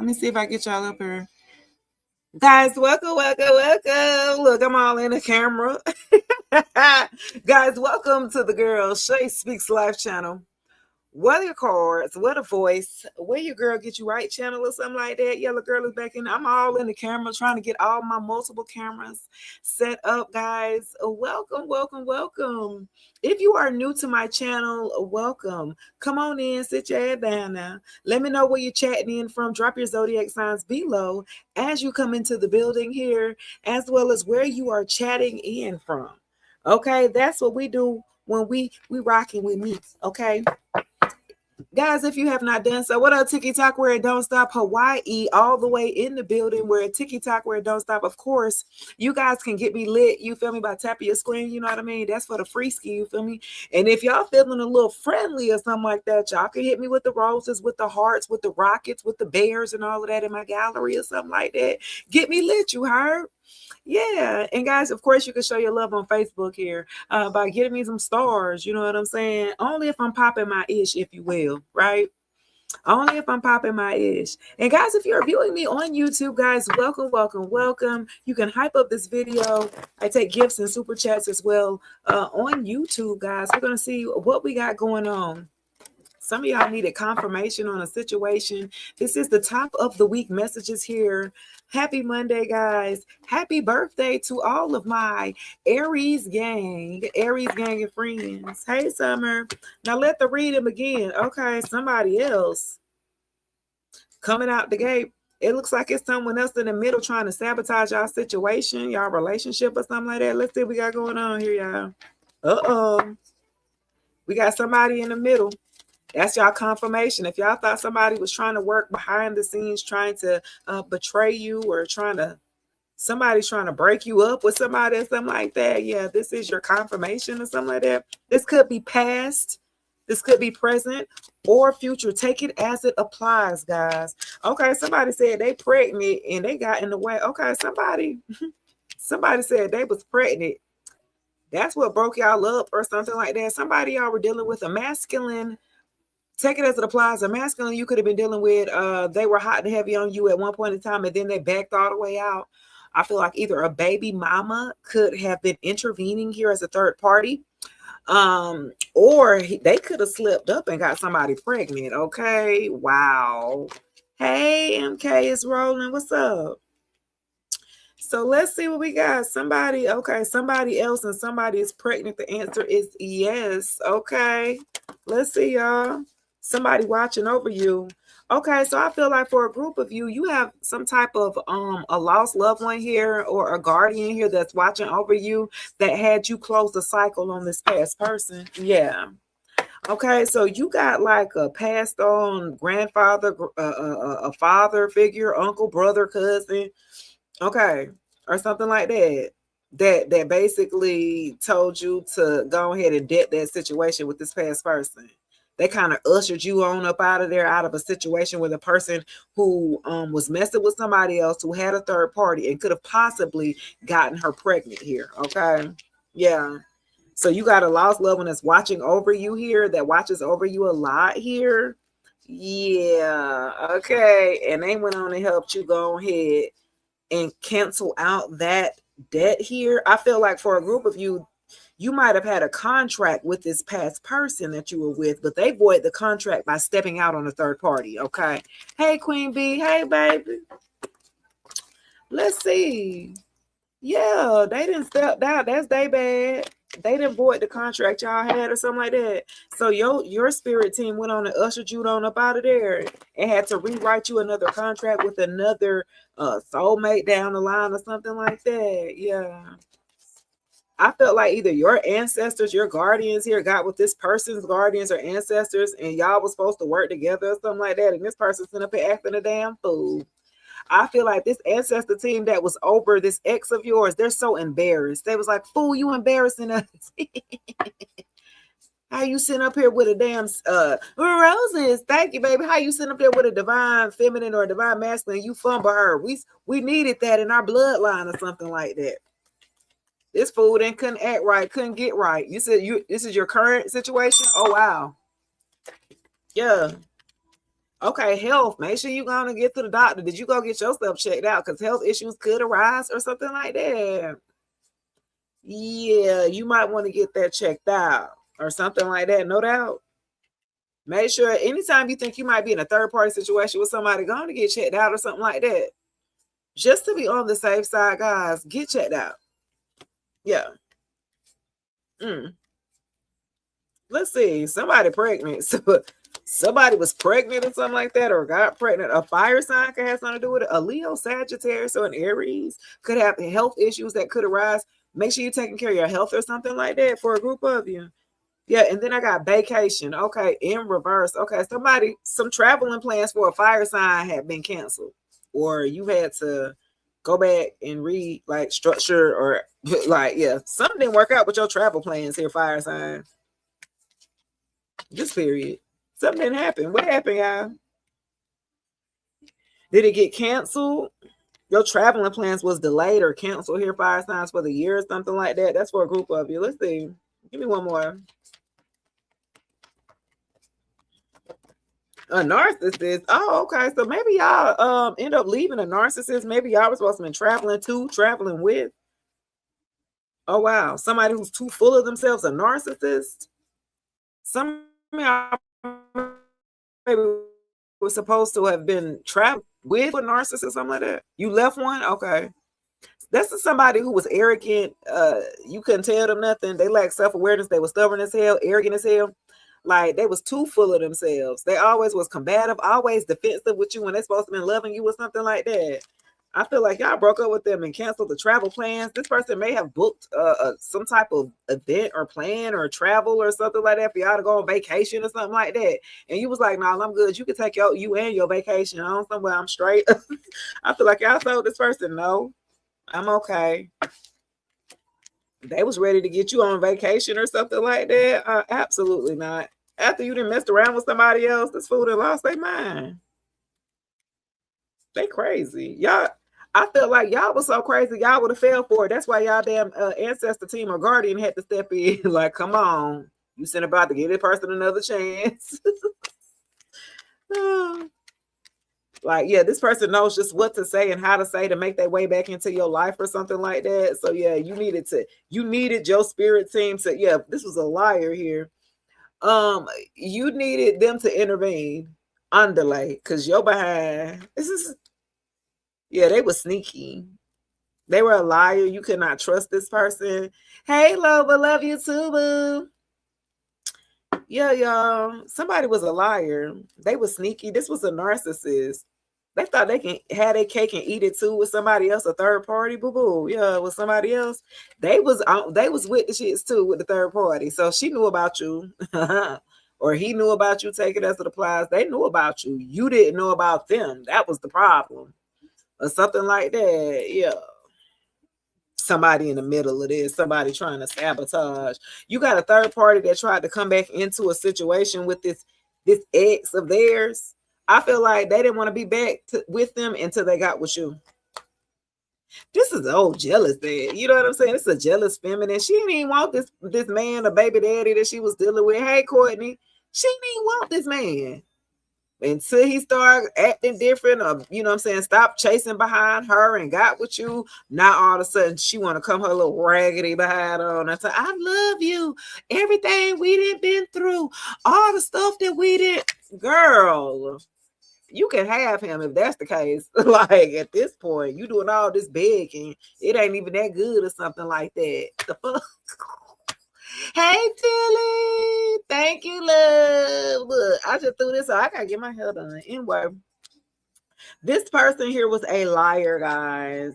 Let me see if I get y'all up here. Guys, welcome. Look, I'm all in the camera. Guys, welcome to the girl Shay Speaks Live channel. What are your cards? What a voice? Where your girl get you right channel or something like that? Yellow girl is back in. I'm all in the camera trying to get all my multiple cameras set up, guys. Welcome. If you are new to my channel, welcome. Come on in, sit your head down now. Let me know where you're chatting in from. Drop your zodiac signs below as you come into the building here, as well as where you are chatting in from. Okay, that's what we do when we rocking with me. Okay. Guys, if you have not done so, what up, TikTok where it don't stop? Hawaii, all the way in the building where TikTok where it don't stop. Of course, you guys can get me lit, you feel me, by tapping your screen, you know what I mean? That's for the free ski, you feel me? And if y'all feeling a little friendly or something like that, y'all can hit me with the roses, with the hearts, with the rockets, with the bears and all of that in my gallery or something like that. Get me lit, you heard? Yeah, and guys, of course, you can show your love on Facebook here by getting me some stars. You know what I'm saying? Only if I'm popping my ish, if you will, right? Only if I'm popping my ish. And guys, if you're viewing me on YouTube, guys, welcome. You can hype up this video. I take gifts and super chats as well on YouTube, guys. We're gonna see what we got going on. Some of y'all needed confirmation on a situation. This is the top of the week messages here. Happy Monday, guys. Happy birthday to all of my Aries gang and friends. Hey, Summer. Now let the reading begin. Okay, somebody else coming out the gate. It looks like it's someone else in the middle trying to sabotage y'all situation, y'all relationship or something like that. Let's see what we got going on here, y'all. Uh-oh. We got somebody in the middle. That's y'all confirmation. If y'all thought somebody was trying to work behind the scenes, trying to betray you or somebody's trying to break you up with somebody or something like that, yeah, this is your confirmation or something like that. This could be past, this could be present or future. Take it as it applies, guys. Okay, somebody said they pregnant and they got in the way. Okay, somebody said they was pregnant. That's what broke y'all up or something like that. Somebody y'all were dealing with a masculine. Take it as it applies. A masculine you could have been dealing with, they were hot and heavy on you at one point in time, and then they backed all the way out. I feel like either a baby mama could have been intervening here as a third party, or they could have slipped up and got somebody pregnant. Okay, wow. Hey, MK is rolling. What's up? So let's see what we got. Somebody else and somebody is pregnant. The answer is yes. Okay, let's see, y'all. Somebody watching over you. Okay, so I feel like for a group of you, you have some type of a lost loved one here or a guardian here that's watching over you that had you close the cycle on this past person. Yeah. Okay, so you got like a passed on grandfather, a father figure, uncle, brother, cousin. Okay, or something like that. That basically told you to go ahead and debt that situation with this past person. They kind of ushered you on up out of there, out of a situation with a person who was messing with somebody else who had a third party and could have possibly gotten her pregnant here. Okay. Yeah. So you got a lost loved one that's watching over you here, that watches over you a lot here. Yeah. Okay. And they went on and helped you go ahead and cancel out that debt here. I feel like for a group of you, you might have had a contract with this past person that you were with, but they void the contract by stepping out on a third party. Okay. Hey, Queen B. Hey, baby. Let's see. Yeah, they didn't step down. That's they bad. They didn't void the contract y'all had or something like that. So your spirit team went on and ushered you on up out of there and had to rewrite you another contract with another soulmate down the line or something like that. Yeah. I felt like either your ancestors, your guardians here got with this person's guardians or ancestors, and y'all was supposed to work together or something like that, and this person's sitting up here acting a damn fool. I feel like this ancestor team that was over this ex of yours, they're so embarrassed. They was like, fool, you embarrassing us. How you sitting up here with a damn roses? Thank you, baby. How you sitting up there with a divine feminine or divine masculine? You fumble her. We needed that in our bloodline or something like that. This fool then couldn't act right, couldn't get right. You said this is your current situation? Oh wow. Yeah. Okay, health. Make sure you're going to get to the doctor. Did you go get yourself checked out? Because health issues could arise or something like that. Yeah, you might want to get that checked out or something like that. No doubt. Make sure anytime you think you might be in a third party situation with somebody, going to get checked out or something like that. Just to be on the safe side, guys, get checked out. Yeah. Let's see. Somebody pregnant. So somebody was pregnant or something like that, or got pregnant. A fire sign could have something to do with it. A Leo, Sagittarius, or an Aries could have health issues that could arise. Make sure you're taking care of your health or something like that for a group of you. Yeah, and then I got vacation. Okay, in reverse. Okay, some traveling plans for a fire sign have been canceled, or you had to go back and read like structure, or like, yeah, something didn't work out with your travel plans here, fire sign. Just period. Something didn't happen. What happened, y'all? Did it get canceled? Your traveling plans was delayed or canceled here, fire signs, for the year or something like that. That's for a group of you. Let's see. Give me one more. A narcissist. Oh, okay. So maybe y'all end up leaving a narcissist. Maybe y'all was supposed to be traveling with. Oh wow. Somebody who's too full of themselves, a narcissist. Some of y'all maybe was supposed to have been traveling with a narcissist or something like that. You left one? Okay. That's somebody who was arrogant. You couldn't tell them nothing. They lacked self-awareness. They were stubborn as hell, arrogant as hell. Like they was too full of themselves. They always was combative, always defensive with you when they're supposed to be loving you or something like that. I feel like y'all broke up with them and canceled the travel plans. This person may have booked some type of event or plan or travel or something like that for y'all to go on vacation or something like that. And you was like, "No, I'm good. You can take you and your vacation on somewhere. I'm straight." I feel like y'all told this person, "No, I'm okay." They was ready to get you on vacation or something like that. Absolutely not. After you done messed around with somebody else, this fool done lost their mind. They crazy. Y'all, I feel like y'all was so crazy, y'all would have fell for it. That's why y'all damn ancestor team or guardian had to step in. Like, come on. You sent about to give this person another chance. Like, yeah, this person knows just what to say and how to say to make their way back into your life or something like that. So yeah, you needed your spirit team to, yeah, this was a liar here. You needed them to intervene, underlay, because you're behind. Yeah, they were sneaky. They were a liar. You could not trust this person. Hey, love, I love you too, boo. Yeah, y'all. Somebody was a liar. They were sneaky. This was a narcissist. They thought they can have their cake and eat it too with somebody else, a third party. Boo boo. Yeah, with somebody else. They was with the shits too with the third party. So she knew about you. Or he knew about you, take it as it applies. They knew about you. You didn't know about them. That was the problem. Or something like that. Yeah. Somebody in the middle of this, somebody trying to sabotage. You got a third party that tried to come back into a situation with this ex of theirs. I feel like they didn't want to be back with them until they got with you. This is old jealous man. You know what I'm saying? It's a jealous feminine. She didn't even want this man, a baby daddy that she was dealing with. Hey, Courtney, she didn't even want this man until he started acting different, or you know what I'm saying, stop chasing behind her and got with you. Now all of a sudden she want to come her little raggedy behind on and say, I love you, everything we didn't been through, all the stuff that we did. Girl, you can have him if that's the case. Like at this point, you doing all this begging, it ain't even that good or something like that. The fuck. Hey Tilly, thank you, love. Look, I just threw this out. I gotta get my hair done. Anyway, this person here was a liar, guys.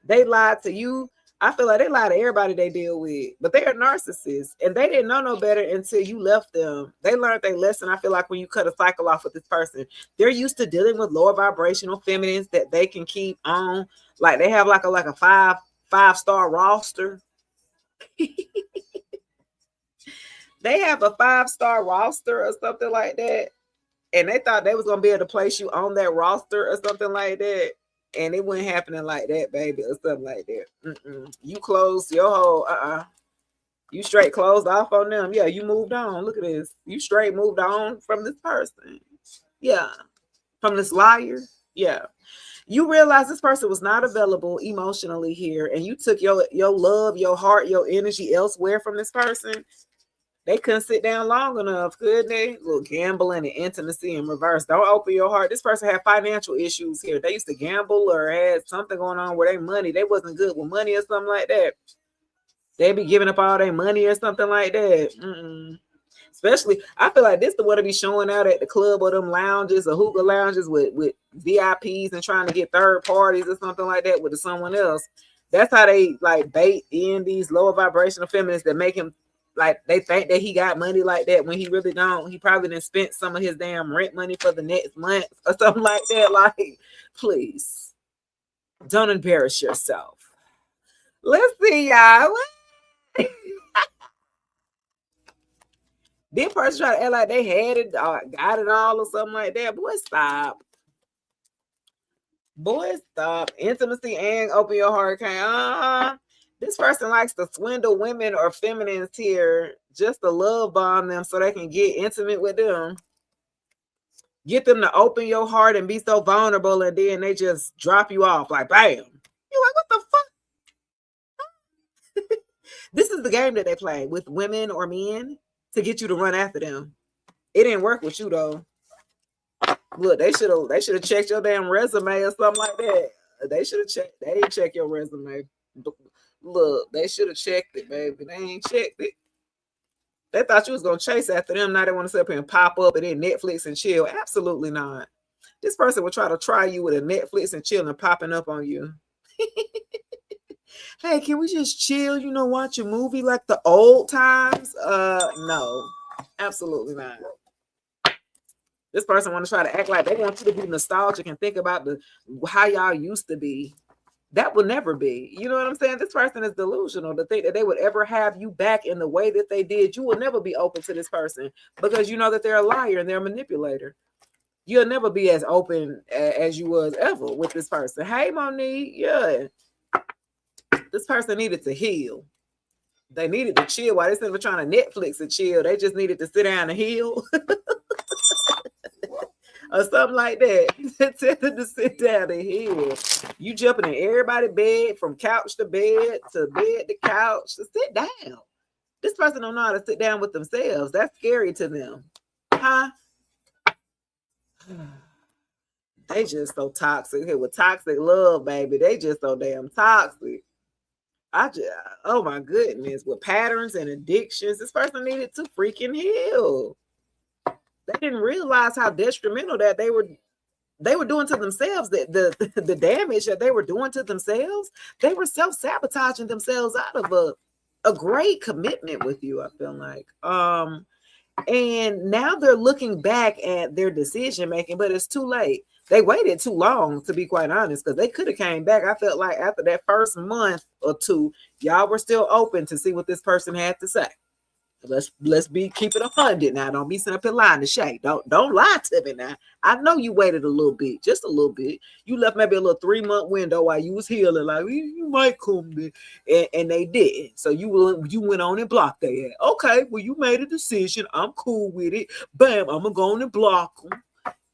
They lied to you. I feel like they lie to everybody they deal with, but they are narcissists and they didn't know no better until you left them. They learned their lesson. I feel like when you cut a cycle off with this person, they're used to dealing with lower vibrational feminines that they can keep on. Like they have like a five-star roster. They have a 5-star roster or something like that. And they thought they was gonna be able to place you on that roster or something like that. And it wasn't happening like that, baby, or something like that. You closed your whole you straight closed off on them. Yeah, you moved on. Look at this. You straight moved on from this person. Yeah. From this liar. Yeah. You realize this person was not available emotionally here, and you took your love, your heart, your energy elsewhere from this person. They couldn't sit down long enough, could they? A little gambling and intimacy in reverse. Don't open your heart. This person had financial issues here. They used to gamble or had something going on with their money. They wasn't good with money or something like that. They be giving up all their money or something like that. Especially, I feel like this the one to be showing out at the club or them lounges or hookah lounges with VIPs and trying to get third parties or something like that with someone else. That's how they like bait in these lower vibrational feminists that make him like they think that he got money like that when he really don't. He probably done spent some of his damn rent money for the next month or something like that. Like, please don't embarrass yourself. Let's see, y'all. This person try to act like they had it, got it all, or something like that. Boy, stop. Boy, stop. Intimacy and open your heart. This person likes to swindle women or feminines here just to love bomb them so they can get intimate with them. Get them to open your heart and be so vulnerable, and then they just drop you off like bam. You're like, what the fuck? This is the game that they play with women or men to get you to run after them. It didn't work with you though. Look, they should have checked your damn resume or something like that. They should have checked. They didn't check your resume. Look, they should have checked it, baby. They ain't checked it. They thought you was gonna chase after them. Now they want to sit up here and pop up and then Netflix and chill. Absolutely not. This person would try you with a Netflix and chill and popping up on you. Hey, can we just chill? Watch a movie like the old times? No, absolutely not. This person want to try to act like they want you to be nostalgic and think about how y'all used to be. That will never be. You know what I'm saying? This person is delusional to think that they would ever have you back in the way that they did. You will never be open to this person because you know that they're a liar and they're a manipulator. You'll never be as open as you was ever with this person. Hey, Monique, yeah. This person needed to heal. They needed to chill while they were trying to Netflix and chill. They just needed to sit down and heal. Or something like that. Tell them to sit down and heal. You jumping in everybody's bed from couch to bed to couch. So sit down. This person don't know how to sit down with themselves. That's scary to them. Huh? They just so toxic here with toxic love, baby. They just so damn toxic. Oh my goodness, with patterns and addictions, this person needed to freaking heal. They didn't realize how detrimental that they were doing to themselves, the damage that they were doing to themselves. They were self-sabotaging themselves out of a great commitment with you, I feel like. And now they're looking back at their decision making, but it's too late. They waited too long, to be quite honest, because they could have came back. I felt like after that first month or two, y'all were still open to see what this person had to say. Let's keep it 100 now. Don't be sitting up here lying to Shay. Don't lie to me now. I know you waited a little bit, just a little bit. You left maybe a little 3-month window while you was healing, like you might come there, and they didn't. So you went on and blocked their ass. Okay, well you made a decision. I'm cool with it. Bam, I'm gonna go on and block them.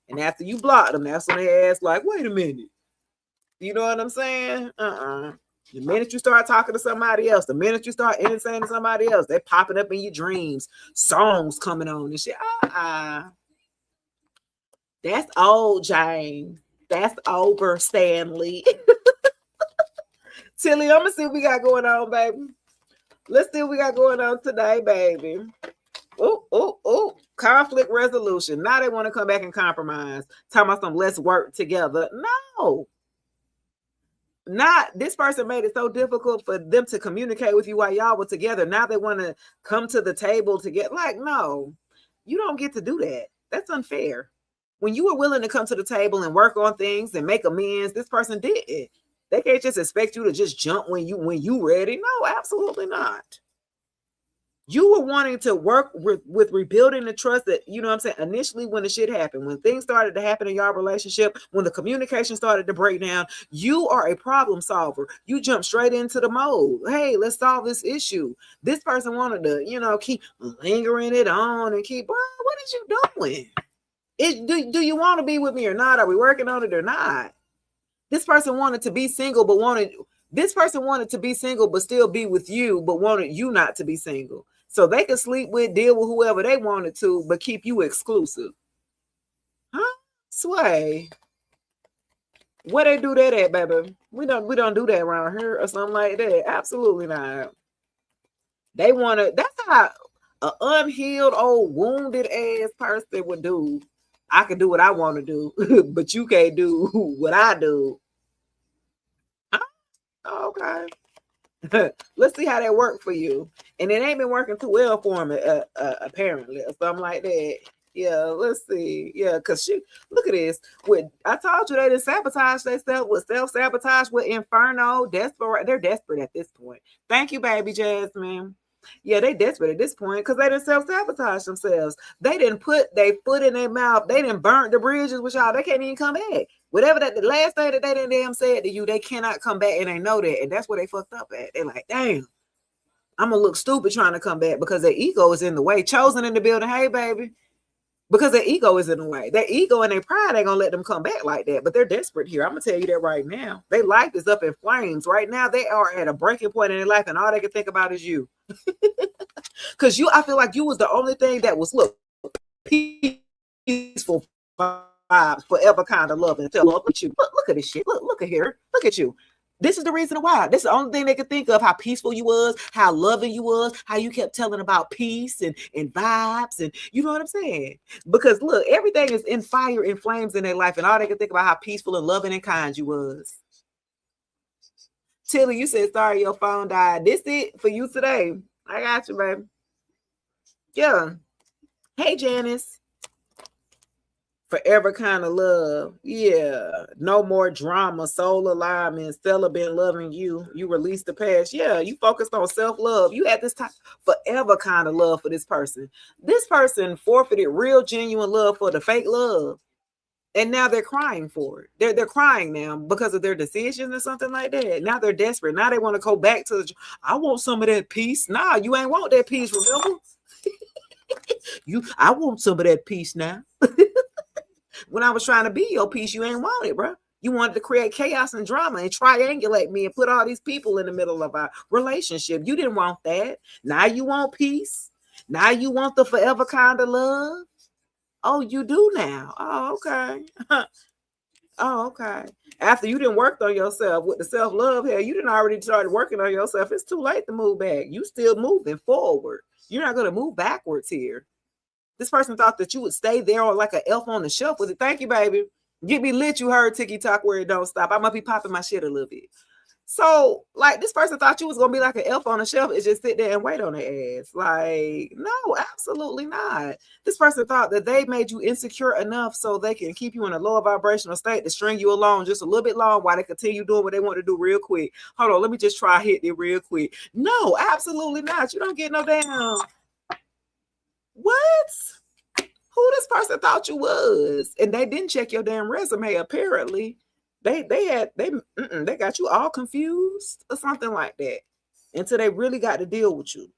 And after you block them, that's when they ask like, wait a minute. You know what I'm saying? The minute you start talking to somebody else, the minute you start entertaining somebody else, they're popping up in your dreams, songs coming on and shit. That's old, Jane. That's over, Stanley. Tilly, I'm gonna see what we got going on, baby. Let's see what we got going on today, baby. Oh. Conflict resolution. Now they want to come back and compromise. Talking about some let's work together. No. Not this person made it so difficult for them to communicate with you while y'all were together. Now they want to come to the table to get like, no, you don't get to do that. That's unfair. When you were willing to come to the table and work on things and make amends, this person did it. They can't just expect you to just jump when you ready. No, absolutely not. You were wanting to work with rebuilding the trust that, you know what I'm saying, initially when the shit happened, when things started to happen in your relationship, when the communication started to break down, you are a problem solver. You jump straight into the mode. Hey, let's solve this issue. This person wanted to, keep lingering it on and keep, bro, what is you doing? Do you want to be with me or not? Are we working on it or not? This person wanted to be single, but still be with you, but wanted you not to be single. So they could sleep with, deal with whoever they wanted to, but keep you exclusive. Huh? Sway. Where they do that at, baby? We don't do that around here or something like that. Absolutely not. They want to. That's how an unhealed, old, wounded ass person would do. I can do what I want to do, but you can't do what I do. Okay. Let's see how that worked for you. And it ain't been working too well for me, apparently, or something like that. Yeah, let's see. Yeah, because look at this. I told you they didn't sabotage themselves with self-sabotage with Inferno. Desperate. They're desperate at this point. Thank you, baby Jasmine. Yeah, they desperate at this point because they didn't self-sabotage themselves. They didn't put their foot in their mouth. They didn't burn the bridges with y'all. They can't even come back. Whatever the last thing that they didn't damn said to you, they cannot come back, and they know that. And that's where they fucked up at. They're like, damn, I'm gonna look stupid trying to come back because their ego is in the way. Chosen in the building, hey baby. Because their ego is in the way. Their ego and their pride ain't gonna let them come back like that. But they're desperate here. I'm gonna tell you that right now. Their life is up in flames. Right now, they are at a breaking point in their life, and all they can think about is you. Because I feel like you was the only thing that was peaceful vibes, forever kind of love, and tell look at you. Look at this shit. Look at here. Look at you. This is the reason why. This is the only thing they could think of, how peaceful you was, how loving you was, how you kept telling about peace and vibes, and you know what I'm saying? Because look, everything is in fire and flames in their life, and all they could think about how peaceful and loving and kind you was. Tilly, you said sorry your phone died. This it for you today. I got you, baby. Yeah. Hey, Janice. Forever kind of love. Yeah. No more drama. Soul alignment. Stella been loving you. You released the past. Yeah. You focused on self-love. You had this time forever kind of love for this person. This person forfeited real genuine love for the fake love. And now they're crying for it. They're crying now because of their decisions or something like that. Now they're desperate. Now they want to go back to I want some of that peace. Nah, you ain't want that peace, remember? I want some of that peace now. When I was trying to be your peace, you ain't want it, bro. You wanted to create chaos and drama and triangulate me and put all these people in the middle of our relationship. You didn't want that. Now you want peace. Now you want the forever kind of love. Oh, you do now. Oh, okay. Oh, okay. After you didn't work on yourself with the self-love here, you didn't already started working on yourself. It's too late to move back. You still moving forward. You're not going to move backwards here. This person thought that you would stay there or like an elf on the shelf with it. Thank you, baby. Get me lit. You heard Tiki Talk where it don't stop. I might be popping my shit a little bit. So, like, this person thought you was gonna be like an elf on the shelf and just sit there and wait on their ass. Like, no, absolutely not. This person thought that they made you insecure enough so they can keep you in a lower vibrational state to string you along just a little bit long while they continue doing what they want to do real quick. Hold on, let me just try hit it real quick. No, absolutely not. You don't get no damn. What? Who this person thought you was? And they didn't check your damn resume, apparently. They got you all confused or something like that until they really got to deal with you.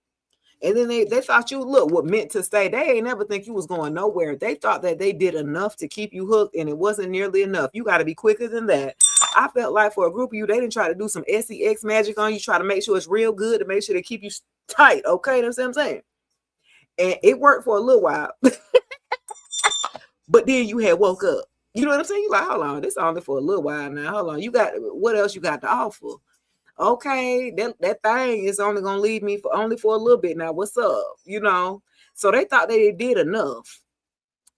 And then they thought you what meant to stay. They ain't never think you was going nowhere. They thought that they did enough to keep you hooked, and it wasn't nearly enough. You got to be quicker than that. I felt like for a group of you, they didn't try to do some SEX magic on you, try to make sure it's real good, to make sure they keep you tight. Okay, that's what I'm saying. And it worked for a little while. But then you had woke up. You know what I'm saying? You like, hold on, this only for a little while now. Hold on, you got what else you got to offer? Okay, that thing is only gonna leave me for only for a little bit now. What's up? You know? So they thought they did enough.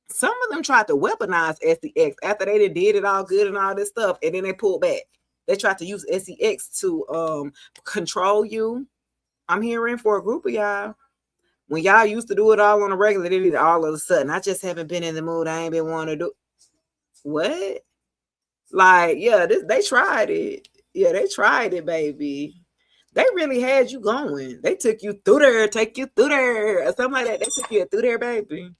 Some of them tried to weaponize SEX after they did it all good and all this stuff, and then they pulled back. They tried to use SEX to control you. I'm hearing for a group of y'all. When y'all used to do it all on a regular, they did it all of a sudden. I just haven't been in the mood. I ain't been wanting to do. What? Like, yeah, they tried it. Yeah, they tried it, baby. They really had you going. They took you through there, take you through there, or something like that. They took you through there, baby.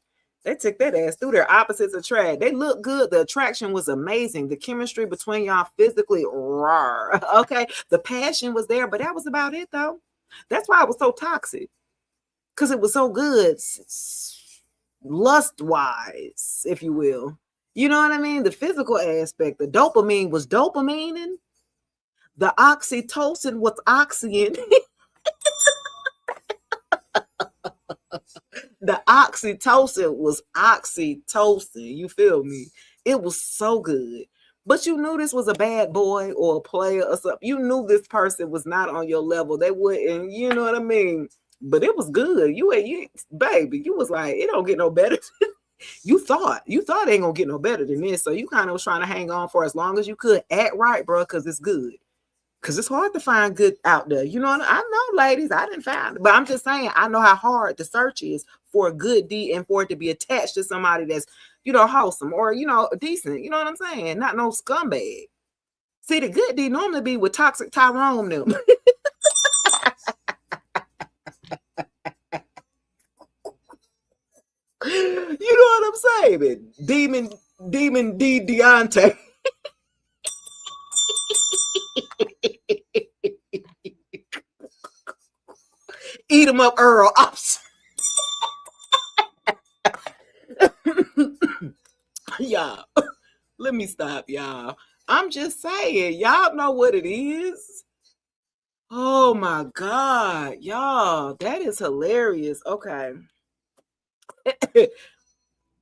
They took that ass through there. Opposites attract. They look good. The attraction was amazing. The chemistry between y'all physically, raw. Okay. The passion was there, but that was about it, though. That's why it was so toxic. Because it was so good. lust wise, if you will. You know what I mean? The physical aspect. The dopamine was dopamining. The oxytocin was oxying. The oxytocin was oxytocin. You feel me? It was so good. But you knew this was a bad boy or a player or something. You knew this person was not on your level. They wouldn't, you know what I mean? But it was good. You baby, you was like, it don't get no better. you thought it ain't gonna get no better than this. So you kind of was trying to hang on for as long as you could. Act right, bro, because it's good. Because it's hard to find good out there. You know, I know, ladies, I didn't find it. But I'm just saying, I know how hard the search is for a good D and for it to be attached to somebody that's, you know, wholesome or, you know, decent. You know what I'm saying? Not no scumbag. See, the good D normally be with Toxic Tyrone them. You know what I'm saying? Demon D Deontay. Eat him up, Earl. Y'all, let me stop, y'all. I'm just saying, y'all know what it is. Oh my God, y'all, that is hilarious. Okay.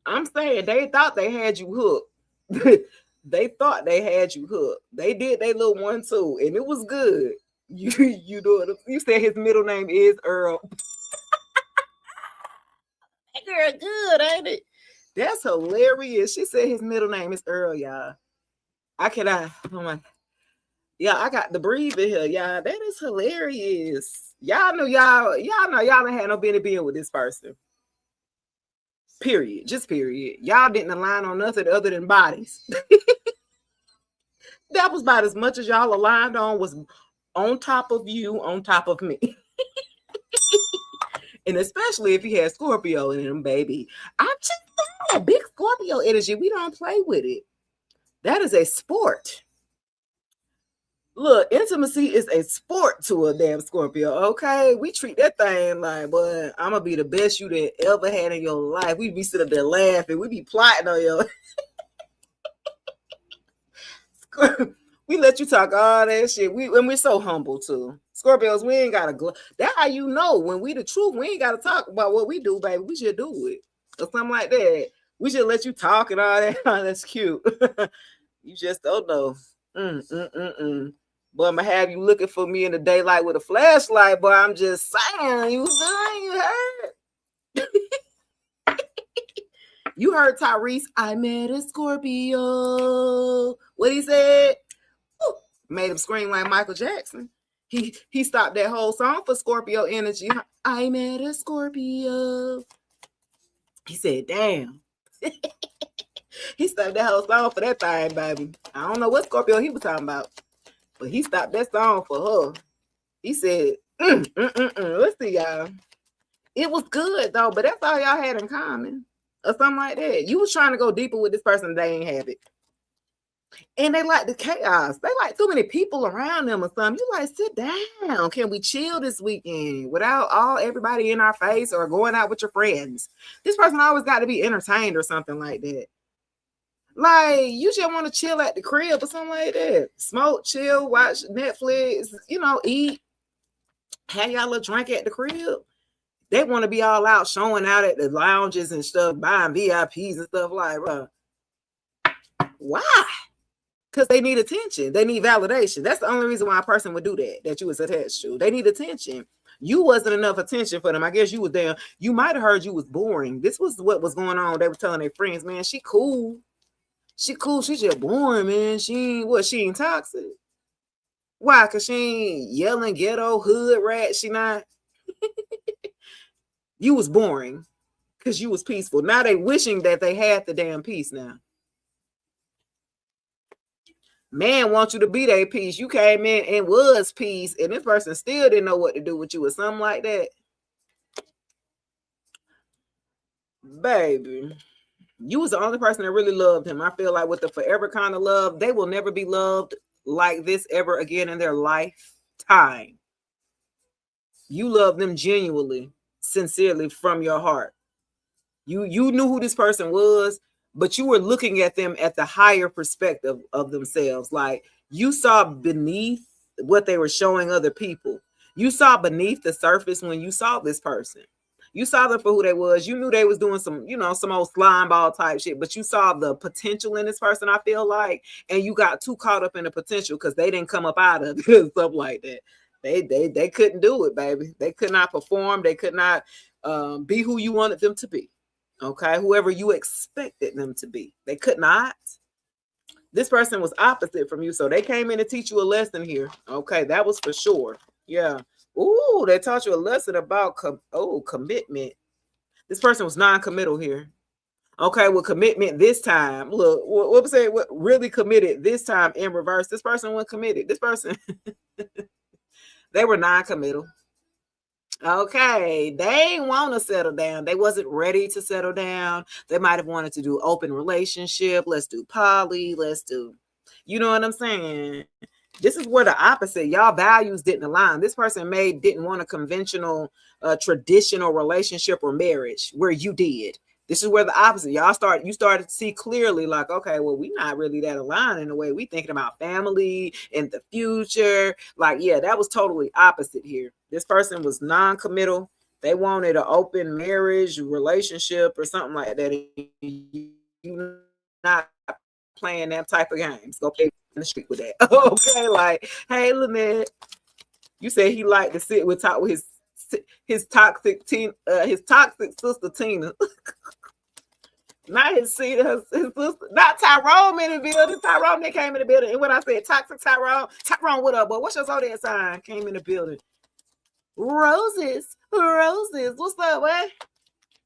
I'm saying they thought they had you hooked. They thought they had you hooked. They did their little 1-2, and it was good. You know what you said his middle name is Earl. That girl good, ain't it? That's hilarious. She said his middle name is Earl, y'all. I cannot. Oh my. Yeah, I got the breathe in here, y'all. That is hilarious. Y'all know y'all know y'all ain't had no business being with this person. Period. Just period. Y'all didn't align on nothing other than bodies. That was about as much as y'all aligned on was on top of you, on top of me. And especially if he had Scorpio in him, baby. I'm just a big Scorpio energy. We don't play with it. That is a sport. Look, intimacy is a sport to a damn Scorpio, okay? We treat that thing like, boy, I'm going to be the best you that ever had in your life. We be sitting there laughing. We be plotting on your... We let you talk all that shit. And we're so humble, too. Scorpios, we ain't got to... That's how you know when we the truth, we ain't got to talk about what we do, baby. We should do it. Or something like that. We should let you talk and all that. That's cute. You just don't know. Boy, I'm gonna have you looking for me in the daylight with a flashlight, boy. I'm just saying, you heard? You heard Tyrese, I met a Scorpio. What he said? Ooh, made him scream like Michael Jackson. He stopped that whole song for Scorpio energy. I met a Scorpio. He said, damn. He stopped that whole song for that thing, baby. I don't know what Scorpio he was talking about. But he stopped that song for her. He said, Let's see, y'all. It was good, though, but that's all y'all had in common. Or something like that. You was trying to go deeper with this person, they ain't have it. And they like the chaos. They like too many people around them or something. You like, sit down. Can we chill this weekend without everybody in our face or going out with your friends? This person always got to be entertained or something like that. Like, you just want to chill at the crib or something like that. Smoke, chill, watch Netflix, you know, eat. Have y'all a drink at the crib. They want to be all out, showing out at the lounges and stuff, buying VIPs and stuff like, bro. Why? Because they need attention. They need validation. That's the only reason why a person would do that you was attached to. They need attention. You wasn't enough attention for them. I guess you was there. You might have heard you was boring. This was what was going on. They were telling their friends, man, she cool. She cool. She just boring, man. She ain't toxic. Why? Because she ain't yelling ghetto hood rat. She not. You was boring because you was peaceful. Now they wishing that they had the damn peace now. Man wants you to be their peace. You came in and was peace, and this person still didn't know what to do with you or something like that. Baby. You was the only person that really loved him. I feel like with the forever kind of love, they will never be loved like this ever again in their lifetime. You love them genuinely, sincerely from your heart. You knew who this person was, but you were looking at them at the higher perspective of themselves. Like you saw beneath what they were showing other people. You saw beneath the surface when you saw this person. You saw them for who they was. You knew they was doing some, some old slime ball type shit, but you saw the potential in this person, I feel like, and you got too caught up in the potential because they didn't come up out of it and stuff like that. They couldn't do it, baby. They could not perform. They could not be who you wanted them to be. Okay, whoever you expected them to be, they could not. This person was opposite from you, so they came in to teach you a lesson here. Okay, that was for sure. Yeah. Ooh, they taught you a lesson about commitment. This person was non-committal here. Okay, well, commitment this time. Look, what was saying? What really committed this time in reverse? This person wasn't committed. This person, they were non-committal. Okay, they want to settle down. They wasn't ready to settle down. They might have wanted to do open relationship. Let's do poly. Let's do, you know what I'm saying? This is where the opposite. Y'all values didn't align. This person didn't want a conventional, traditional relationship or marriage where you did. This is where the opposite. You started to see clearly, like, okay, well, we're not really that aligned in the way we thinking about family and the future. Like, yeah, that was totally opposite here. This person was non-committal. They wanted an open marriage, relationship, or something like that. You not playing that type of games. Go play in the street with that. Okay, like, hey, Lynette, you said he liked to sit with talk with his toxic sister Tina. Not his sister, not Tyrone in the building. Tyrone that came in the building. And when I said toxic Tyrone, what up, boy? What's your zodiac sign? Came in the building. Roses. What's up, what?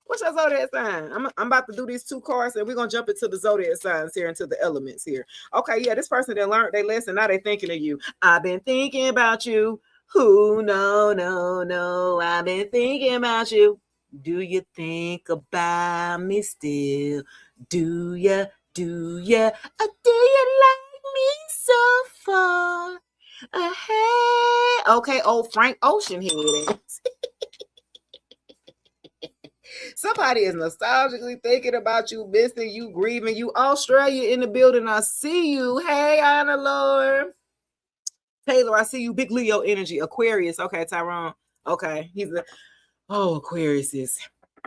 What's your zodiac sign? I'm about to do these 2 cards and we're gonna jump into the zodiac signs here, into the elements here. Okay, yeah, this person that learned their lesson, now they thinking of you. I've been thinking about you. Who? No. I've been thinking about you. Do you think about me still? Do you? Or do you like me so far ahead? Okay, old Frank Ocean head. Somebody is nostalgically thinking about you, missing you, grieving you. Australia in the building. I see you. Hey, Anna Lord. Taylor, I see you. Big Leo energy. Aquarius. Okay, Tyrone. Okay, he's a Aquarius is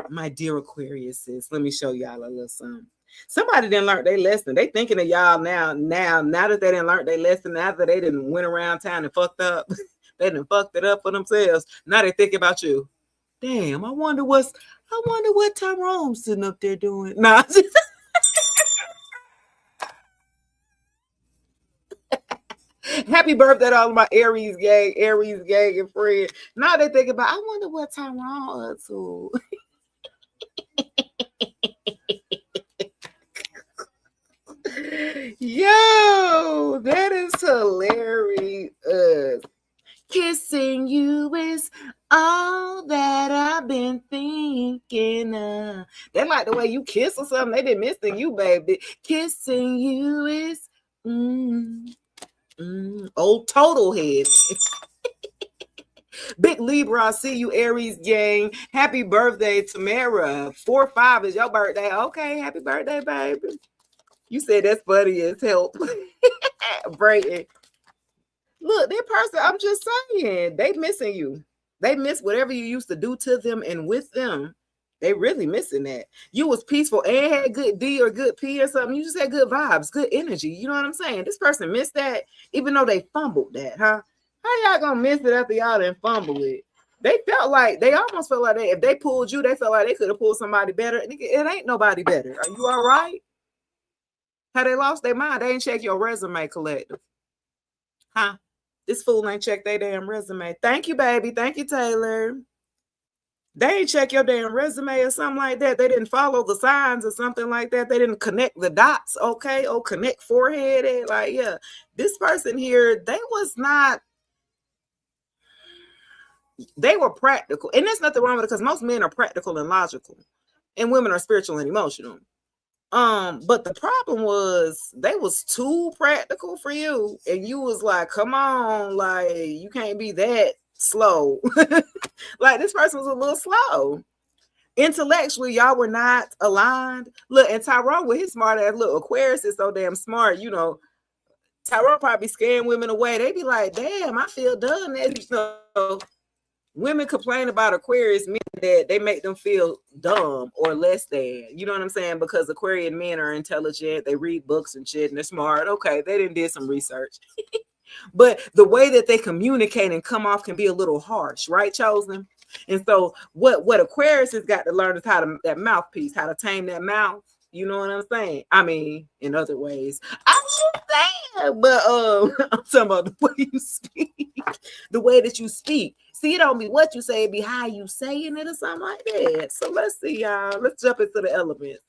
my dear Aquarius is. Let me show y'all a little something. Somebody didn't learn their lesson. They thinking of y'all now that they didn't learn their lesson, after they didn't went around town and fucked up. They didn't fucked it up for themselves. Now they thinking about you. Damn, I wonder what Tyrone's sitting up there doing. Nah. Happy birthday to all of my Aries gang and friends. Now they think about, I wonder what Tyrone up to. Yo, that is hilarious. Kissing you is all that I've been thinking of. They like the way you kiss or something. They been missing you, baby. Kissing you is old total head. Big Libra, I see you, Aries gang. Happy birthday, Tamara. 4/5 is your birthday. Okay, happy birthday, baby. You said that's funny as help. Brayton. Look, that person, I'm just saying, they missing you. They miss whatever you used to do to them and with them. They really missing that. You was peaceful and had good D or good P or something. You just had good vibes, good energy. You know what I'm saying? This person missed that, even though they fumbled that, huh? How y'all gonna miss it after y'all done fumbled it? They almost felt like if they pulled you, they felt like they could have pulled somebody better. It ain't nobody better. Are you all right? How they lost their mind? They ain't check your resume, collective. Huh? This fool ain't check their damn resume. Thank you, baby. Thank you, Taylor. They ain't check your damn resume or something like that. They didn't follow the signs or something like that. They didn't connect the dots, okay? Or connect forehead. Like, yeah, this person here, they were practical. And there's nothing wrong with it because most men are practical and logical. And women are spiritual and emotional. But the problem was they was too practical for you. And you was like, come on, like, you can't be that slow. Like, this person was a little slow. Intellectually, y'all were not aligned. Look, and Tyrone with his smart ass, look, Aquarius is so damn smart, you know. Tyrone probably scaring women away. They be like, damn, I feel done. You know, women complain about Aquarius men that they make them feel dumb or less than. You know what I'm saying? Because Aquarian men are intelligent, they read books and shit, and they're smart. Okay, they didn't did some research. But the way that they communicate and come off can be a little harsh, right, Chosen? And so what Aquarius has got to learn is how to that mouthpiece, how to tame that mouth. You know what I'm saying? I mean, in other ways, I'm just saying, but I'm talking about the way you speak, the way that you speak. See, it don't be what you say, it be how you saying it or something like that. So let's see, y'all. Let's jump into the elements.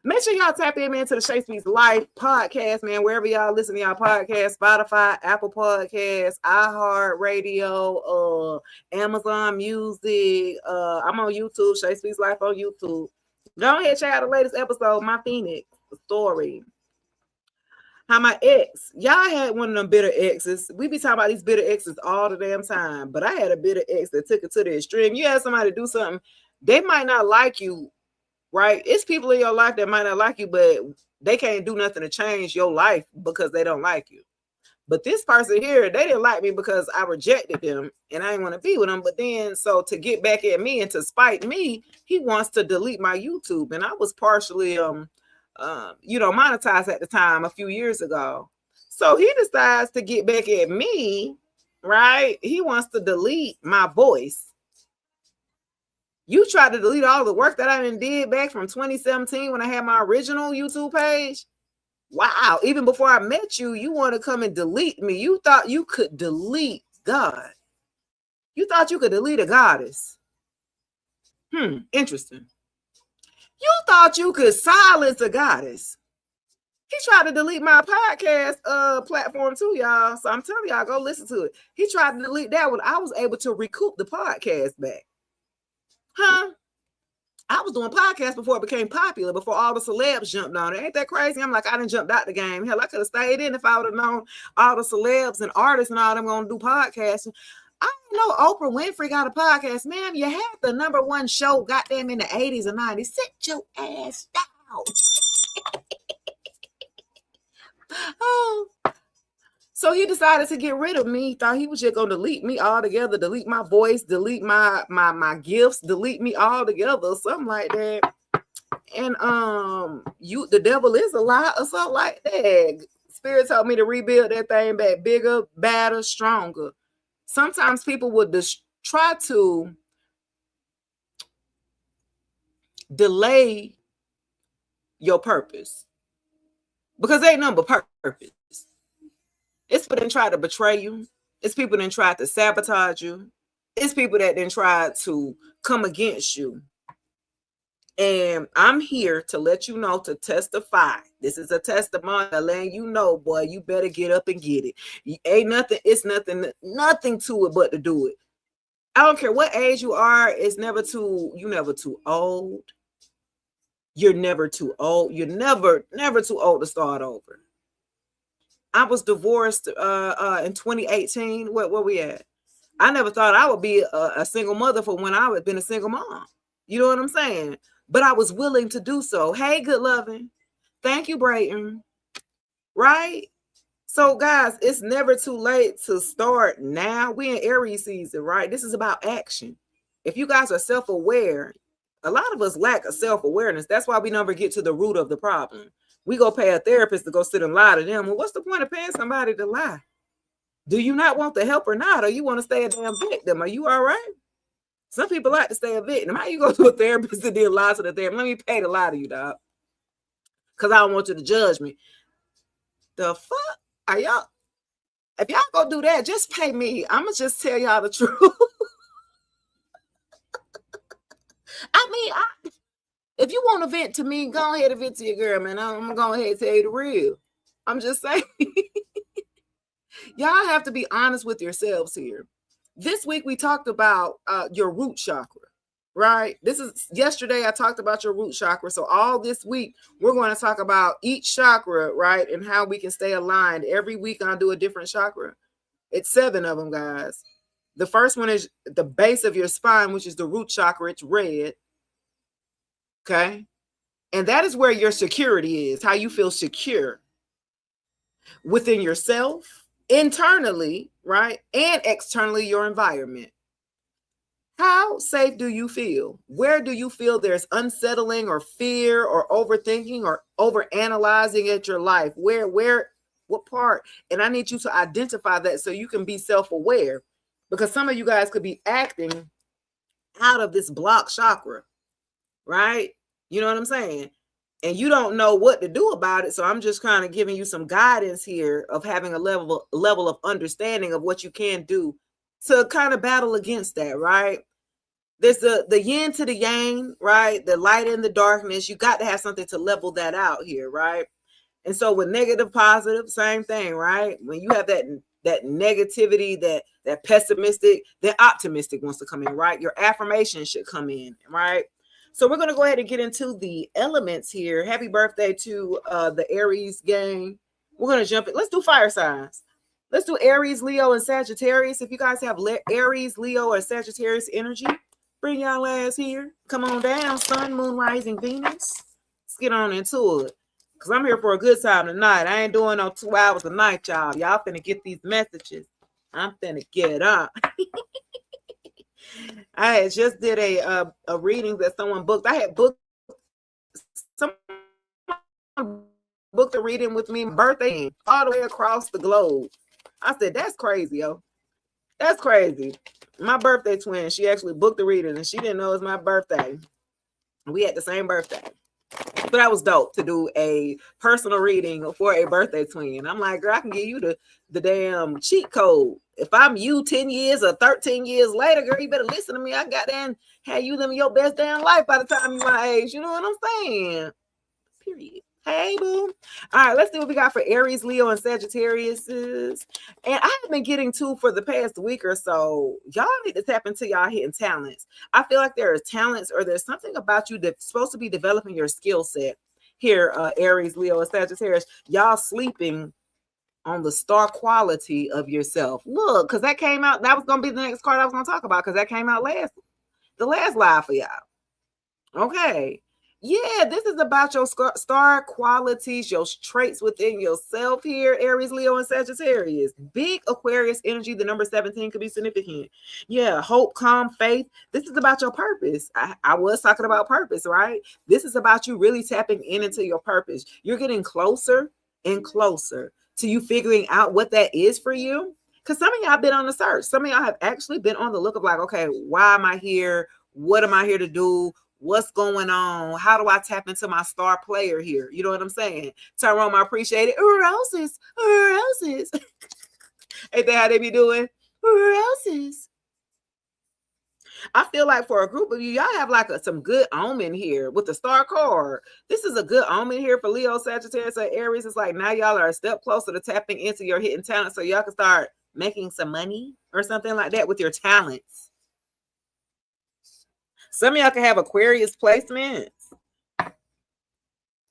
Make sure y'all tap in, man, to the Shay Speaks Life podcast, man, wherever y'all listen to y'all podcast, Spotify, Apple Podcasts, iHeartRadio, Amazon Music. I'm on YouTube, Shay Speaks Life on YouTube. Go ahead, check out the latest episode, My Phoenix story. How my ex, y'all had one of them bitter exes. We be talking about these bitter exes all the damn time, but I had a bitter ex that took it to the extreme. You had somebody do something, they might not like you, right? It's people in your life that might not like you, but they can't do nothing to change your life because they don't like you. But this person here, they didn't like me because I rejected them and I didn't want to be with them. But then, so to get back at me and to spite me, he wants to delete my YouTube. And I was partially, monetized at the time a few years ago. So he decides to get back at me, right? He wants to delete my voice. You tried to delete all the work that I did back from 2017 when I had my original YouTube page. Wow. Even before I met you, you want to come and delete me. You thought you could delete God. You thought you could delete a goddess. Interesting. You thought you could silence a goddess. He tried to delete my podcast platform too, y'all. So I'm telling y'all, go listen to it. He tried to delete that one. I was able to recoup the podcast back. I was doing podcasts before it became popular, before all the celebs jumped on it. Ain't that crazy? I'm like, I didn't jump out the game. Hell, I could have stayed in if I would have known all the celebs and artists and all them going to do podcasting. I know Oprah Winfrey got a podcast. Ma'am, you had the #1 show goddamn in the 80s and 90s. Sit your ass down. Oh. So he decided to get rid of me. He thought he was just gonna delete me altogether, delete my voice, delete my gifts, delete me altogether, something like that. And the devil is a lie or something like that. Spirit told me to rebuild that thing back bigger, badder, stronger. Sometimes people would try to delay your purpose because they ain't nothing but purpose. It's people that try to betray you. It's people that try to sabotage you. It's people that then try to come against you. And I'm here to let you know, to testify. This is a testimony letting you know, boy, you better get up and get it. Ain't nothing, it's nothing to it but to do it. I don't care what age you are, you're never too old. You're never too old. You're never too old to start over. I was divorced in 2018. Where we at? I never thought I would be a single mother for when I would been a single mom. You know what I'm saying? But I was willing to do so. Hey, good loving. Thank you, Brayton. Right? So, guys, it's never too late to start now. We're in Aries season, right? This is about action. If you guys are self-aware, a lot of us lack a self-awareness. That's why we never get to the root of the problem. We go pay a therapist to go sit and lie to them. Well, what's the point of paying somebody to lie? Do you not want the help or not? Or you want to stay a damn victim? Are you all right? Some people like to stay a victim. How you go to a therapist and then lie to the therapist? Let me pay to lie to you, dog. Because I don't want you to judge me. The fuck are y'all? If y'all go do that, just pay me. I'm going to just tell y'all the truth. If you want to vent to me, go ahead and vent to your girl, man. I'm going to go ahead and tell you the real. I'm just saying. Y'all have to be honest with yourselves here. This week, we talked about your root chakra, right? Yesterday, I talked about your root chakra. So all this week, we're going to talk about each chakra, right? And how we can stay aligned. Every week, I'll do a different chakra. It's 7 of them, guys. The first one is the base of your spine, which is the root chakra. It's red. Okay. And that is where your security is, how you feel secure within yourself, internally, right? And externally, your environment. How safe do you feel? Where do you feel there's unsettling or fear or overthinking or overanalyzing at your life? What part? And I need you to identify that so you can be self-aware, because some of you guys could be acting out of this block chakra, right? You know what I'm saying? And you don't know what to do about it. So I'm just kind of giving you some guidance here of having a level of understanding of what you can do to kind of battle against that, right? There's the yin to the yang, right? The light and the darkness. You got to have something to level that out here, right? And so with negative, positive, same thing, right? When you have that negativity, that pessimistic, then optimistic wants to come in, right? Your affirmation should come in, right? So we're going to go ahead and get into the elements here. Happy birthday to the Aries gang. We're going to jump in. Let's do fire signs. Let's do Aries, Leo, and Sagittarius. If you guys have Aries, Leo, or Sagittarius energy, bring y'all ass here. Come on down. Sun, moon, rising, Venus. Let's get on into it. Because I'm here for a good time tonight. I ain't doing no 2 hours a night, y'all. Y'all finna get these messages. I'm finna get up. I just did a reading that someone booked. I had booked someone booked a reading with me, birthday all the way across the globe. I said, that's crazy, yo. That's crazy. My birthday twin, she actually booked the reading and she didn't know it was my birthday. We had the same birthday. But that was dope to do a personal reading for a birthday twin. I'm like, girl, I can give you the damn cheat code. If I'm you 10 years or 13 years later, girl, you better listen to me. I got there and had you living your best damn life by the time you're my age. You know what I'm saying? Period. Hey, boo. All right, let's see what we got for Aries, Leo, and Sagittarius. And I have been getting to for the past week or so. Y'all need to tap into y'all hidden talents. I feel like there are talents or there's something about you that's supposed to be developing your skill set. Here, Aries, Leo, and Sagittarius, y'all sleeping on the star quality of yourself. Look, because that came out. That was going to be the next card I was going to talk about because that came out the last live for y'all. Okay. Yeah, this is about your star qualities, your traits within yourself here, Aries, Leo, and Sagittarius. Big Aquarius energy, the number 17 could be significant. Yeah, hope, calm, faith. This is about your purpose. I was talking about purpose, right? This is about you really tapping into your purpose. You're getting closer and closer to you figuring out what that is for you. Because some of y'all been on the search. Some of y'all have actually been on the look of like, okay, why am I here? What am I here to do? What's going on? How do I tap into my star player here? You know what I'm saying? Tyrone, I appreciate it. Roses. Ain't that how they be doing? Roses. I feel like for a group of you, y'all have like some good omen here with the star card. This is a good omen here for Leo, Sagittarius, and Aries. It's like now y'all are a step closer to tapping into your hidden talent so y'all can start making some money or something like that with your talents. Some of y'all can have Aquarius placements.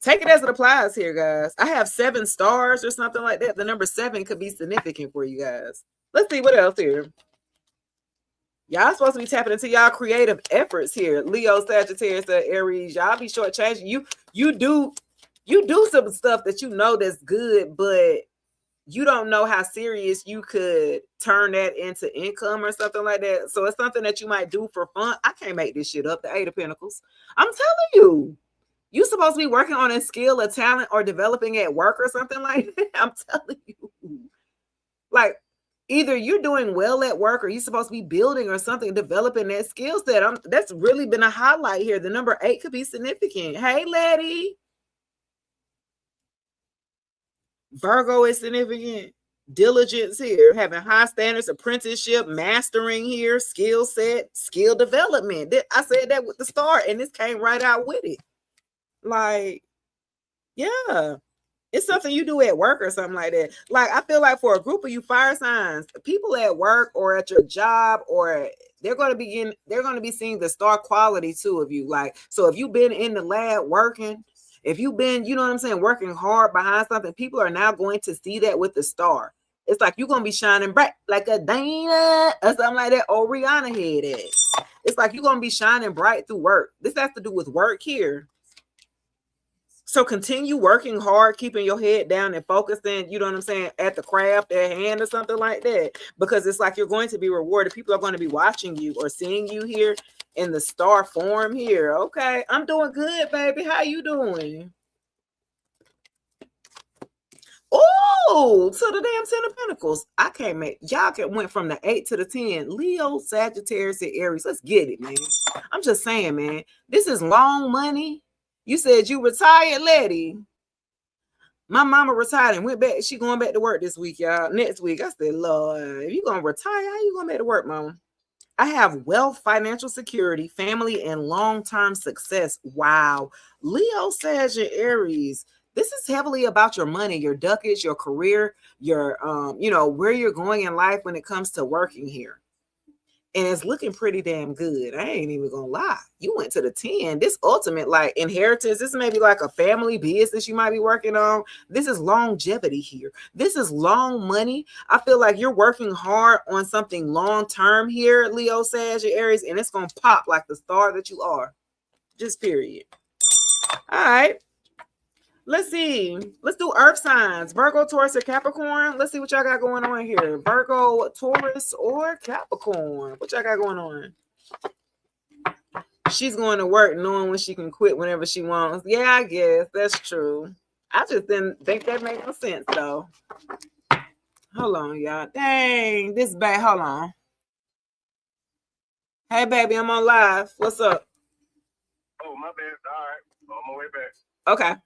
Take it as it applies here, guys. I have 7 stars or something like that. The number 7 could be significant for you guys. Let's see what else here. Y'all supposed to be tapping into y'all creative efforts here. Leo, Sagittarius, Aries. Y'all be shortchanging. You do some stuff that you know that's good, but you don't know how serious you could turn that into income or something like that. So it's something that you might do for fun. I can't make this shit up. The 8 of Pentacles. I'm telling you, you're supposed to be working on a skill, a talent, or developing at work or something like that. I'm telling you. Like, either you're doing well at work or you're supposed to be building or something, developing that skill set. That's really been a highlight here. The number 8 could be significant. Hey, Letty. Virgo is significant. Diligence here, having high standards, apprenticeship, mastering here, skill set, skill development. I said that with the star, and this came right out with it. Like, yeah, it's something you do at work or something like that. Like, I feel like for a group of you fire signs, people at work or at your job, or they're going to be seeing the star quality too of you. Like, so if you've been in the lab working, if you've been, you know what I'm saying, working hard behind something, people are now going to see that with the star. It's like you're gonna be shining bright like a Dana or something like that. Or Rihanna had it. It's like you're gonna be shining bright through work. This has to do with work here. So continue working hard, keeping your head down and focusing, you know what I'm saying, at the craft at hand or something like that. Because it's like you're going to be rewarded. People are going to be watching you or seeing you here in the star form here. Okay, I'm doing good, baby. How you doing? Oh, to the damn 10 of Pentacles. I can't make y'all went from the 8 to the 10. Leo, Sagittarius, and Aries. Let's get it, man. I'm just saying, man. This is long money. You said you retired, lady. My mama retired and went back. She going back to work this week, y'all. Next week. I said, Lord, if you gonna retire, how you going back to work, mama? I have wealth, financial security, family, and long-term success. Wow. Leo, Sag, and Aries. This is heavily about your money, your ducats, your career, your where you're going in life when it comes to working here. And it's looking pretty damn good. I ain't even gonna lie. You went to the 10. This ultimate like inheritance. This may be like a family business you might be working on. This is longevity here. This is long money. I feel like you're working hard on something long term here, Leo, Sag, Aries, and it's gonna pop like the star that you are. Just period. All right. Let's see. Let's do earth signs. Virgo, Taurus, or Capricorn. Let's see what y'all got going on here. Virgo, Taurus, or Capricorn. What y'all got going on? She's going to work knowing when she can quit whenever she wants. Yeah, I guess. That's true. I just didn't think that made no sense, though. Hold on, y'all. Dang. This bad. Hold on. Hey, baby. I'm on live. What's up? Oh, my bad. All right. On my way back. Okay.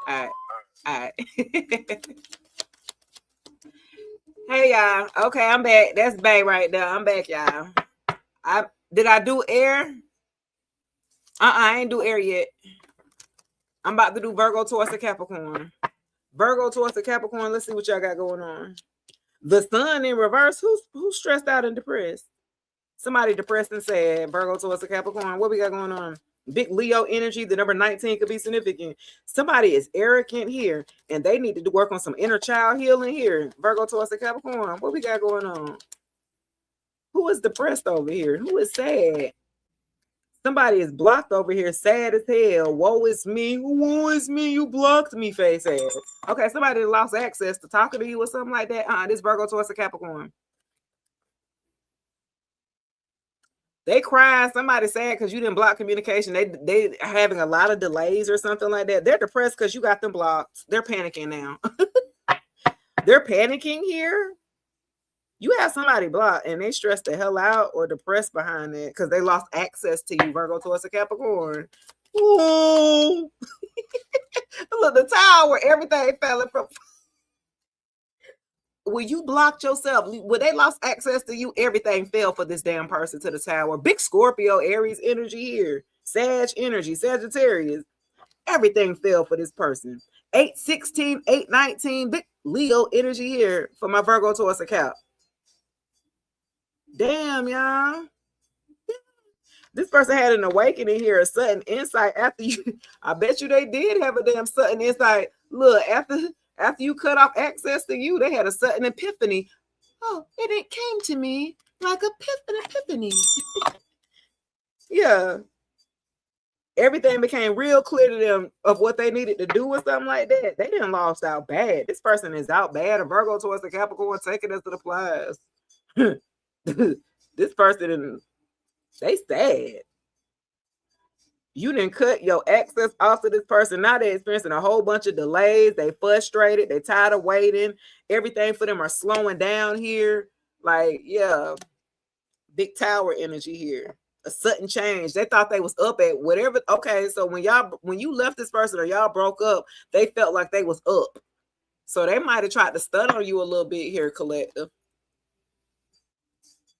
All right. Hey y'all. Okay, I'm back. That's Bay right there. I'm back, y'all. Did I do air? I ain't do air yet. I'm about to do Virgo, Taurus, and Capricorn. Virgo, Taurus, and Capricorn. Let's see what y'all got going on. The sun in reverse. Who's stressed out and depressed? Somebody depressed and sad. Virgo, Taurus, and Capricorn. What we got going on? Big Leo energy. The number 19 could be significant. Somebody is arrogant here, and they need to work on some inner child healing here. Virgo, Taurus, and Capricorn. What we got going on? Who is depressed over here? Who is sad? Somebody is blocked over here, sad as hell. Woe is me. Woe is me. You blocked me, face ass. Okay, somebody lost access to talking to you or something like that. This Virgo, Taurus, and Capricorn. They crying. Somebody sad because you didn't block communication. They having a lot of delays or something like that. They're depressed because you got them blocked. They're panicking now. They're panicking here. You have somebody blocked and they stressed the hell out or depressed behind it because they lost access to you, Virgo, Taurus, and Capricorn. Ooh. Look, the tower where everything fell from. When you blocked yourself, when they lost access to you, everything fell for this damn person to the tower. Big Scorpio, Aries energy here. Sag energy, Sagittarius. Everything fell for this person. 8-16, 8-19, big Leo energy here for my Virgo, Taurus, and Cap. Damn, y'all. This person had an awakening here, a sudden insight after you. I bet you they did have a damn sudden insight. Look, after you cut off access to you, they had a sudden epiphany. Oh, and it came to me like an epiphany. Yeah. Everything became real clear to them of what they needed to do or something like that. They didn't lost out bad. This person is out bad. A Virgo, Taurus, the Capricorn taking us to the plies. This person, they sad. You didn't cut your access off to this person. Now they're experiencing a whole bunch of delays. They frustrated. They tired of waiting. Everything for them are slowing down here. Like, yeah, big tower energy here. A sudden change. They thought they was up at whatever. Okay, so when you left this person or y'all broke up, they felt like they was up. So they might have tried to stun on you a little bit here, collective.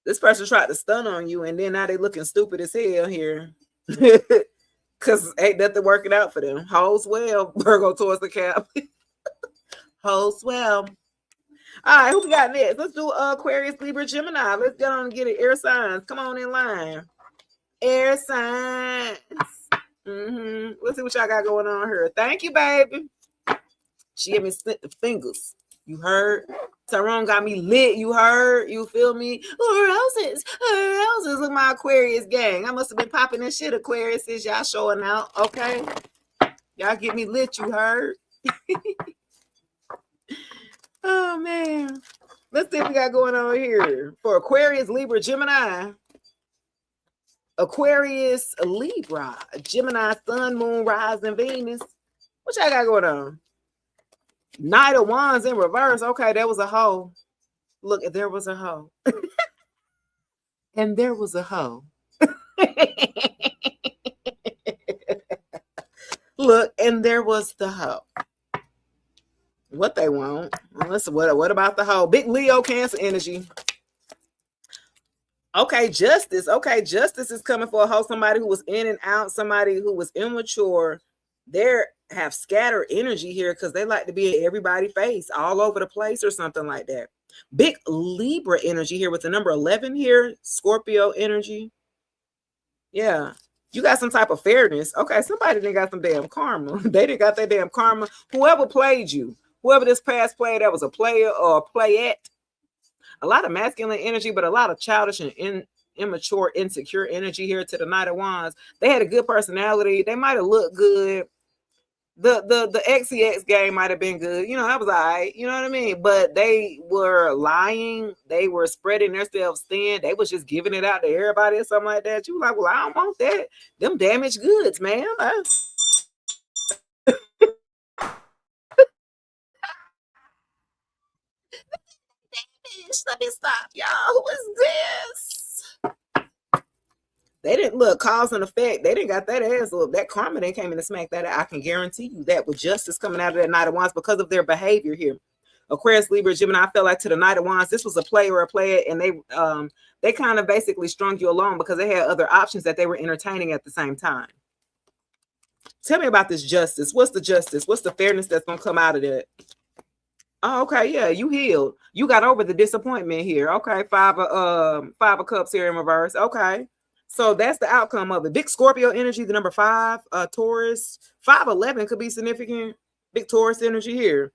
This person tried to stun on you, and then now they looking stupid as hell here. Because ain't nothing working out for them. Hoes well, Virgo, Taurus, the Cap. Hoes well. All right, who we got next? Let's do Aquarius, Libra, Gemini. Let's get on and get it. Air signs. Come on in line. Air signs. Let's see what y'all got going on here. Thank you, baby. She gave me the fingers. You heard? Tyrone got me lit. You heard? You feel me? Roses. Look, my Aquarius gang. I must have been popping this shit, Aquarius, since y'all showing out. Okay. Y'all get me lit. You heard? Oh, man. Let's see what we got going on here. For Aquarius, Libra, Gemini. Aquarius, Libra, Gemini, Sun, Moon, Rising, Venus. What y'all got going on? Knight of Wands in reverse. Okay, there was a hoe. Look, there was a hoe. And there was a hoe. Look, and there was the hoe. What they want? What about the hoe? Big Leo, Cancer energy. Okay, justice. Okay, justice is coming for a hoe. Somebody who was in and out. Somebody who was immature. They have scattered energy here because they like to be in everybody's face, all over the place or something like that. Big Libra energy here with the number 11 here. Scorpio energy. Yeah. You got some type of fairness. Okay, somebody didn't got some damn karma. They didn't got that damn karma. Whoever played you, whoever this past player that was a player or a playette, a lot of masculine energy, but a lot of childish and immature, insecure energy here to the Knight of Wands. They had a good personality. They might have looked good. The XEX game might have been good. You know, that was all right. You know what I mean? But they were lying. They were spreading themselves thin. They was just giving it out to everybody or something like that. You were like, well, I don't want that. Them damaged goods, man. Let me stop, y'all. Who is this? They didn't look cause and effect. They didn't got that ass up. That karma they came in to smack that. I can guarantee you that with justice coming out of that Knight of Wands because of their behavior here. Aquarius, Libra, Gemini. I felt like to the Knight of Wands, this was a player or a player, and they kind of basically strung you along because they had other options that they were entertaining at the same time. Tell me about this justice. What's the justice? What's the fairness that's gonna come out of that? Oh, okay, yeah, you healed. You got over the disappointment here. Okay, five of cups here in reverse. Okay, so that's the outcome of it. Big Scorpio energy, the number 5. Taurus, 511 could be significant. Big Taurus energy here.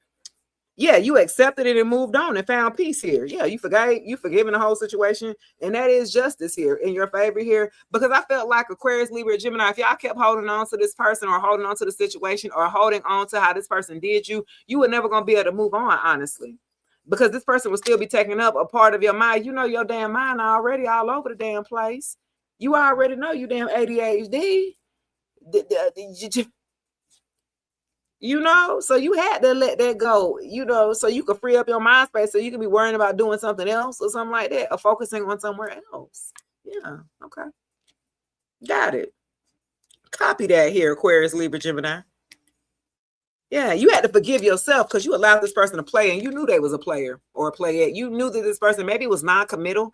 Yeah, you accepted it and moved on and found peace here. Yeah, you forgiven the whole situation, and that is justice here in your favor here. Because I felt like Aquarius, Libra, Gemini, if y'all kept holding on to this person or holding on to the situation or holding on to how this person did you, you were never going to be able to move on, honestly. Because this person will still be taking up a part of your mind. You know your damn mind already all over the damn place. You already know you damn ADHD. You know, so you had to let that go, you know, so you could free up your mind space so you can be worrying about doing something else or something like that or focusing on somewhere else. Yeah, okay. Got it. Copy that here, Aquarius, Libra, Gemini. Yeah, you had to forgive yourself because you allowed this person to play and you knew they was a player or a playette. You knew that this person maybe was non-committal.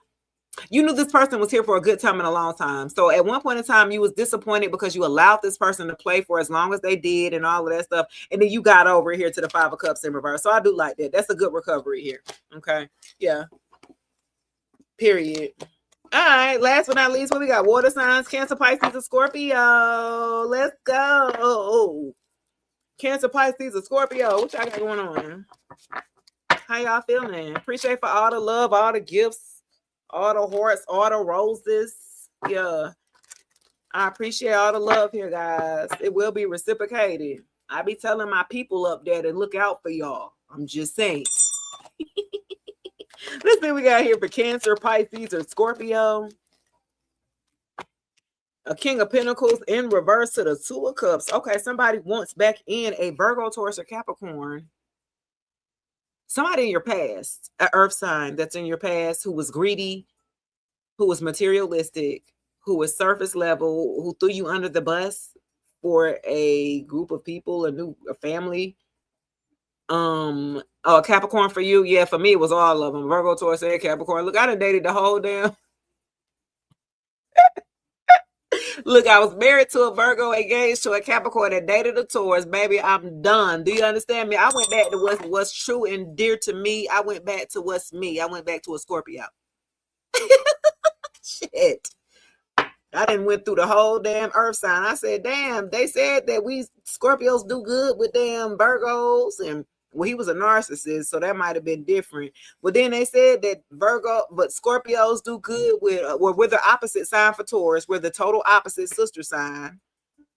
You knew this person was here for a good time and a long time. So at one point in time, you was disappointed because you allowed this person to play for as long as they did and all of that stuff. And then you got over here to the 5 of Cups in reverse. So I do like that. That's a good recovery here. Okay. Yeah. Period. All right. Last but not least, what we got? Water signs, Cancer, Pisces, and Scorpio. Let's go. Cancer, Pisces, and Scorpio. What y'all got going on? How y'all feeling? Appreciate for all the love, all the gifts. All the hearts, all the roses. Yeah. I appreciate all the love here, guys. It will be reciprocated. I be telling my people up there to look out for y'all. I'm just saying. Let's see what we got here for Cancer, Pisces, or Scorpio. A King of Pentacles in reverse to the 2 of Cups. Okay, somebody wants back in a Virgo, Taurus, or Capricorn. Somebody in your past, an earth sign that's in your past who was greedy, who was materialistic, who was surface level, who threw you under the bus for a group of people, a family. Capricorn for you. Yeah, for me, it was all of them. Virgo, Taurus, and Capricorn. Look, I done dated the whole damn. Look, I was married to a Virgo, engaged to a Capricorn, and dated a Taurus. Baby, I'm done. Do you understand me? I went back to what's true and dear to me. I went back to what's me. I went back to a Scorpio. Shit. I done went through the whole damn earth sign. I said, damn, they said that we Scorpios do good with damn Virgos and Well, he was a narcissist, so that might have been different. But then they said that Scorpios do good with, we're the opposite sign for Taurus. We're the total opposite sister sign.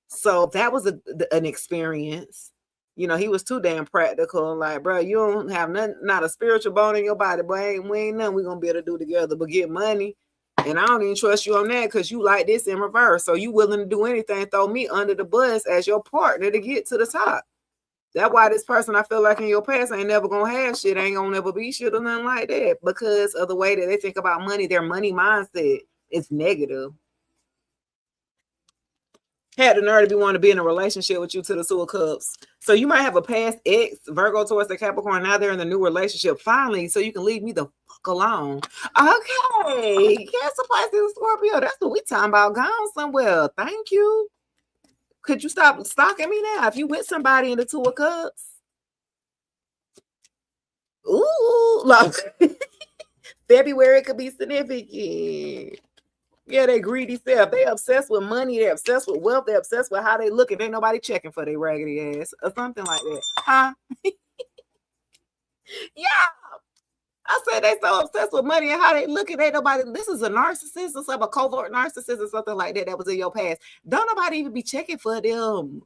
So that was an experience. You know, he was too damn practical. Like, bro, you don't have nothing, not a spiritual bone in your body, but we ain't nothing we're gonna be able to do together but get money. And I don't even trust you on that because you like this in reverse. So you willing to do anything, throw me under the bus as your partner to get to the top. That's why this person I feel like in your past ain't never gonna have shit, ain't gonna never be shit or nothing like that because of the way that they think about money. Their money mindset is negative. Had the nerve to want to be in a relationship with you to the Two of Cups. So you might have a past ex, Virgo towards the Capricorn. Now they're in the new relationship finally, so you can leave me the fuck alone. Okay, Cancer, Pisces, Scorpio. That's what we talking about. Gone somewhere. Thank you. Could you stop stalking me now? If you with somebody in the Two of Cups, ooh, look, February could be significant. Yeah, they greedy self. They obsessed with money. They're obsessed with wealth. They're obsessed with how they look. And ain't nobody checking for their raggedy ass or something like that. Huh? Yeah. I said they so obsessed with money and how they look and ain't nobody. This is a narcissist or something, a covert narcissist or something like that was in your past. Don't nobody even be checking for them.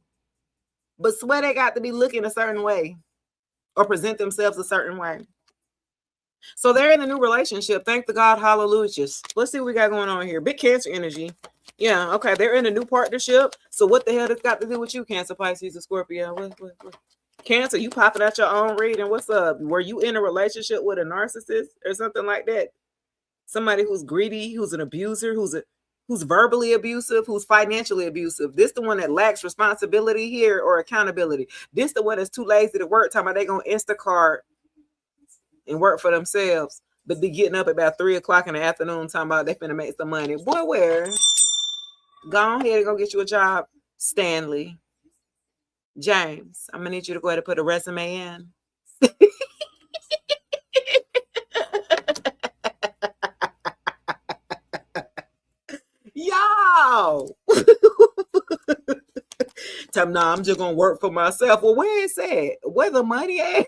But swear they got to be looking a certain way or present themselves a certain way. So they're in a new relationship. Thank the God, hallelujah. Let's see what we got going on here. Big Cancer energy. Yeah, okay. They're in a new partnership. So what the hell does got to do with you, Cancer, Pisces, and Scorpio? What? Cancer, you popping out your own reading. What's up? Were you in a relationship with a narcissist or something like that? Somebody who's greedy, who's an abuser, who's verbally abusive, who's financially abusive. This the one that lacks responsibility here or accountability. This the one that's too lazy to work. Talking about they gonna Instacart and work for themselves, but be getting up about 3 o'clock in the afternoon talking about they finna make some money. Boy, where? Go ahead and go get you a job, Stanley. James, I'm gonna need you to go ahead and put a resume in. Y'all. Nah, I'm just gonna work for myself. Well, where is that? Where the money at?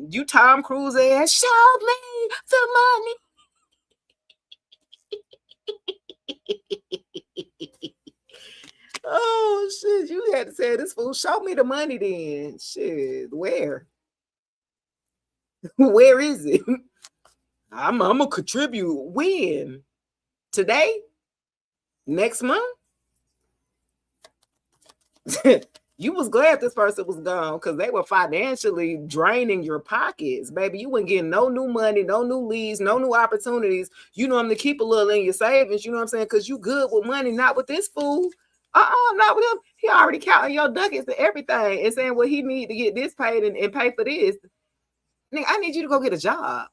You Tom Cruise ass, show me the money. Oh shit, you had to say this fool, show me the money then. Shit, where? Where is it? I'm gonna contribute. When? Today? Next month? You was glad this person was gone because they were financially draining your pockets, baby. You weren't getting no new money, no new leads, no new opportunities. You know, I'm to keep a little in your savings, you know what I'm saying? Because you good with money, not with this fool. Not with him. He already counting your ducats and everything and saying, well, he need to get this paid and pay for this. Nigga, I need you to go get a job.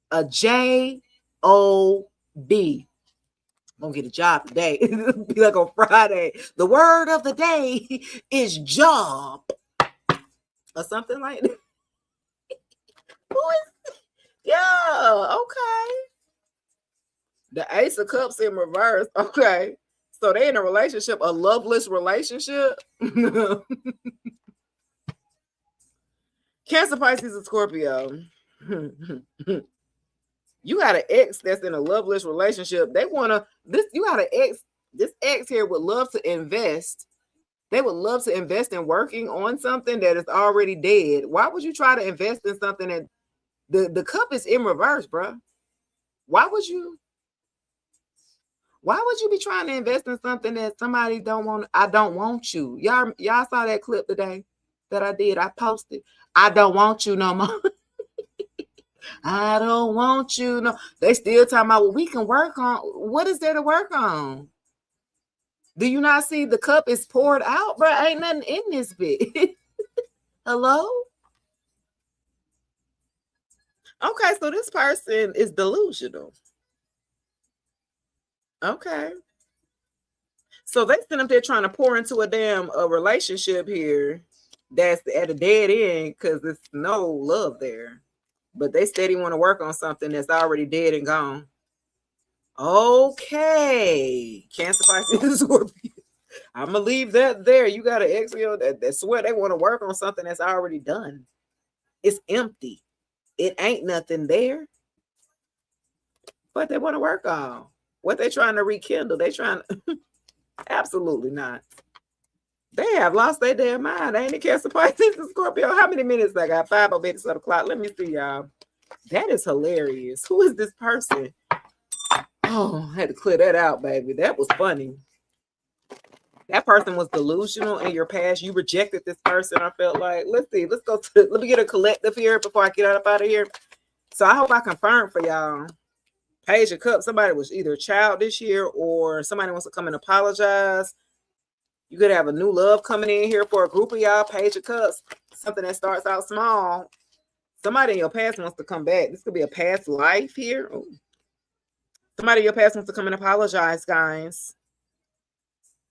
A Job. Gonna get a job today. Be like on Friday. The word of the day is job. Or something like that. Who is? Yeah, okay. The Ace of Cups in reverse. Okay. So they in a relationship, a loveless relationship. Cancer, Pisces, and Scorpio. You got an ex that's in a loveless relationship. They want to, you got an ex, this ex here would love to invest. They would love to invest in working on something that is already dead. Why would you try to invest in something that the cup is in reverse, bro? Why would you be trying to invest in something that somebody don't want? I don't want you. Y'all saw that clip today that I did. I posted. I don't want you no more. I don't want you. No, they still talking about what we can work on. What is there to work on? Do you not see the cup is poured out, bro? Ain't nothing in this bit. Hello? Okay, so this person is delusional. Okay. So they sitting up there trying to pour into a damn relationship here that's at a dead end because there's no love there. But they steady want to work on something that's already dead and gone. Okay. Cancer, Pisces, Scorpio. I'm gonna leave that there. You got to exhale. That's where they want to work on something that's already done. It's empty. It ain't nothing there, but they want to work on what they trying to rekindle. They trying to absolutely not. They have lost their damn mind. Ain't it, Cancer, Pisces, and Scorpio? How many minutes I got? 5 minutes of the clock. Let me see, y'all. That is hilarious. Who is this person? Oh, I had to clear that out, baby. That was funny. That person was delusional in your past. You rejected this person. I felt like, let's see. Let's go to, let me get a collective here before I get up out of here. So I hope I confirm for y'all. Page of Cups. Somebody was either a child this year or somebody wants to come and apologize. You could have a new love coming in here for a group of y'all. Page of Cups. Something that starts out small. Somebody in your past wants to come back. This could be a past life here. Ooh. Somebody in your past wants to come and apologize, guys.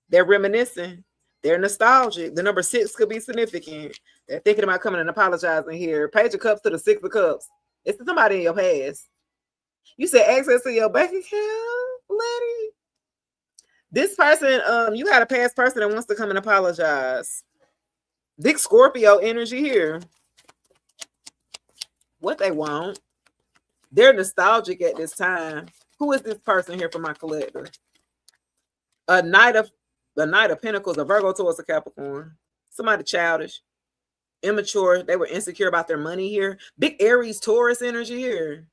They're reminiscing. They're nostalgic. The number 6 could be significant. They're thinking about coming and apologizing here. Page of Cups to the 6 of Cups. It's somebody in your past. You said access to your bank account, lady. This person, you got a past person that wants to come and apologize. Big Scorpio energy here. What they want. They're nostalgic at this time. Who is this person here for my collector? A Knight of Pentacles, a Virgo, Taurus, a Capricorn. Somebody childish, immature. They were insecure about their money here. Big Aries, Taurus energy here.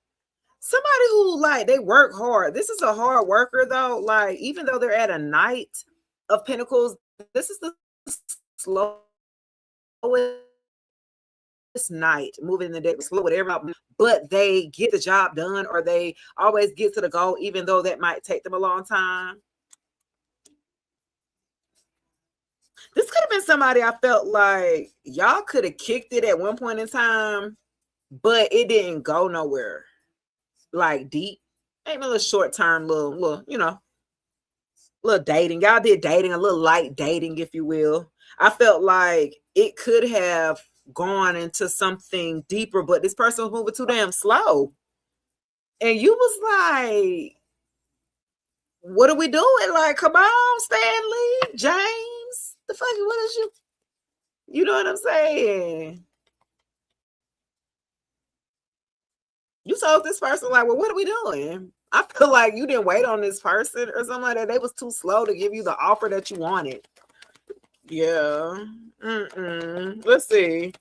Somebody who, like, they work hard. This is a hard worker, though. Like, even though they're at a Knight of Pentacles, this is the slowest night moving in the deck, slow, whatever, but they get the job done, or they always get to the goal, even though that might take them a long time. This could have been somebody I felt like y'all could have kicked it at one point in time, but it didn't go nowhere. Like deep, maybe a little short term, little, you know, little dating. Y'all did dating, a little light dating, if you will. I felt like it could have gone into something deeper, but this person was moving too damn slow. And you was like, what are we doing? Like, come on, Stanley, James, the fuck, what is you know what I'm saying? You told this person, like, well, what are we doing? I feel like you didn't wait on this person or something like that. They was too slow to give you the offer that you wanted. Yeah. Let's see.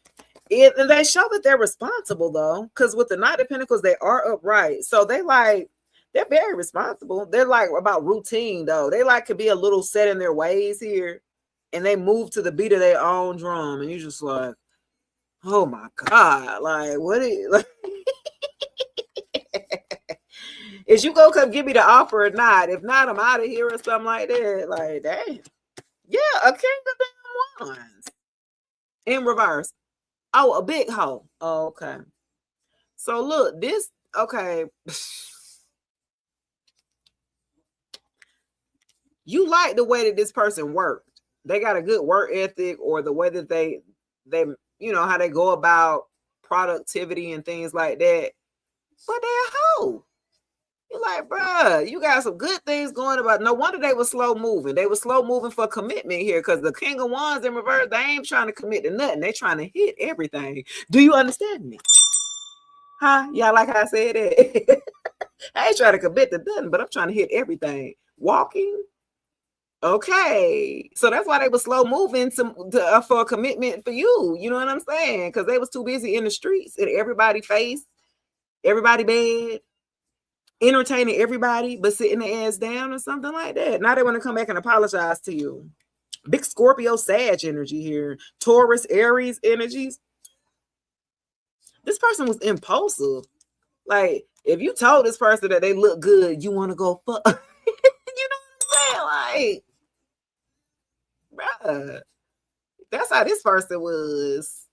And they show that they're responsible, though, because with the Knight of Pentacles, they are upright. So they're very responsible. They're like about routine, though. They like to be a little set in their ways here, and they move to the beat of their own drum. And you just like, oh my God, like, what is like, is you gonna come give me the offer or not? If not, I'm out of here or something like that. Like, dang. Yeah, a king of damn wands. In reverse. Oh, a big hoe. Oh, okay. So look, this, okay. You like the way that this person worked. They got a good work ethic, or the way that they you know, how they go about productivity and things like that. But they're a hoe. You're like, bruh, you got some good things going about. No wonder they were slow moving. They were slow moving for commitment here, because the King of Wands in reverse, they ain't trying to commit to nothing. They trying to hit everything. Do you understand me? Huh? Y'all like how I said it? I ain't trying to commit to nothing, but I'm trying to hit everything. Walking. Okay. So that's why they were slow moving for a commitment for you. You know what I'm saying? Because they was too busy in the streets, in everybody's face, everybody bed, entertaining everybody, but sitting their ass down or something like that. Now they want to come back and apologize to you. Big Scorpio, Sag energy here. Taurus, Aries energies. This person was impulsive. Like, if you told this person that they look good, you want to go fuck. You know what I'm saying? Like, bruh, that's how this person was.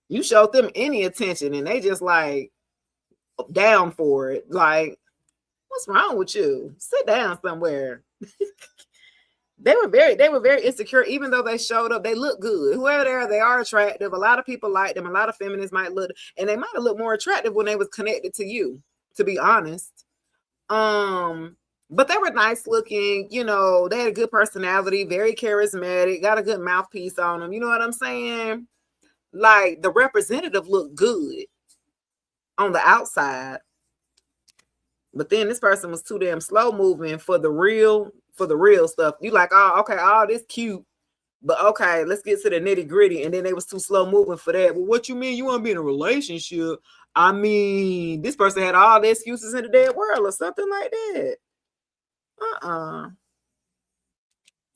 You showed them any attention and they just like down for it. Like, what's wrong with you? Sit down somewhere. They were very insecure, even though they showed up. They look good. Whoever they are attractive. A lot of people like them. A lot of feminists might look, and they might have looked more attractive when they was connected to you, to be honest. But they were nice looking, you know, they had a good personality, very charismatic, got a good mouthpiece on them. You know what I'm saying? Like the representative looked good on the outside. But then this person was too damn slow moving for the real stuff. You like, oh, okay, all this cute. But okay, let's get to the nitty gritty. And then they was too slow moving for that. Well, what you mean you want to be in a relationship? I mean, this person had all the excuses in the dead world or something like that.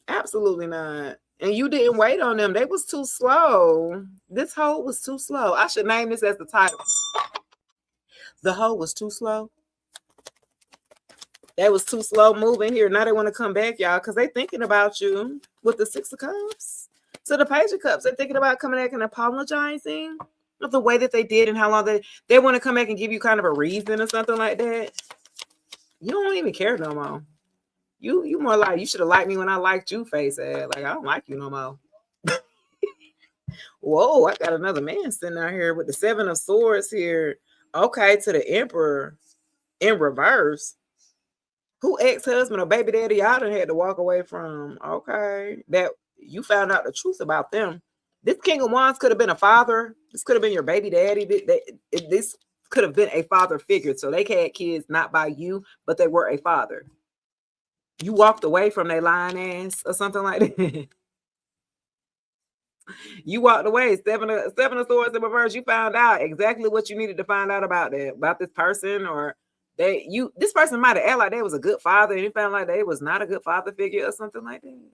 Absolutely not. And you didn't wait on them. They was too slow. This hoe was too slow. I should name this as the title. The hoe was too slow. They was too slow moving here. Now they want to come back, y'all, because they thinking about you with the Six of Cups. So the Page of Cups, they're thinking about coming back and apologizing of the way that they did and how long they want to come back and give you kind of a reason or something like that. You don't even care no more. You more like, you should have liked me when I liked you, face ass. Like, I don't like you no more. Whoa, I got another man sitting out here with the Seven of Swords here. Okay, to the Emperor in reverse. Who ex-husband or baby daddy y'all done had to walk away from? Okay, that you found out the truth about them. This King of Wands could have been a father. This could have been your baby daddy. This could have been a father figure. So they had kids not by you, but they were a father. You walked away from their lying ass or something like that. You walked away. Seven of Swords in reverse. You found out exactly what you needed to find out about this person, or this person might have acted like they was a good father, and you found like they was not a good father figure or something like that.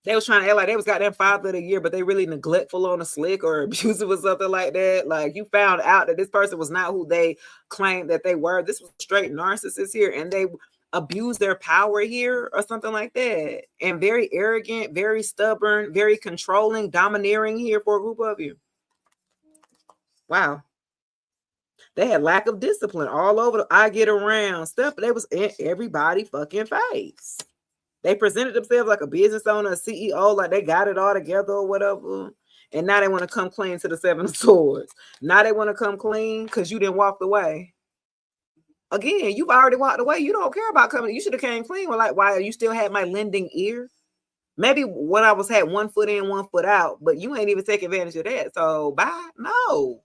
They was trying to act like they was goddamn father of the year, but they really neglectful on the slick or abusive or something like that. Like you found out that this person was not who they claimed that they were. This was straight narcissist here, and they abuse their power here or something like that. And very arrogant, very stubborn, very controlling, domineering here for a group of you. Wow. They had lack of discipline all over I get around stuff. They was in everybody fucking face. They presented themselves like a business owner, a CEO, like they got it all together or whatever. And now they want to come clean to the Seven of Swords. Now they want to come clean because you didn't walk away. Again, you've already walked away. You don't care about coming. You should have came clean. Well, like, why you still had my lending ear? Maybe when I had 1 foot in, 1 foot out, but you ain't even take advantage of that. So bye. No.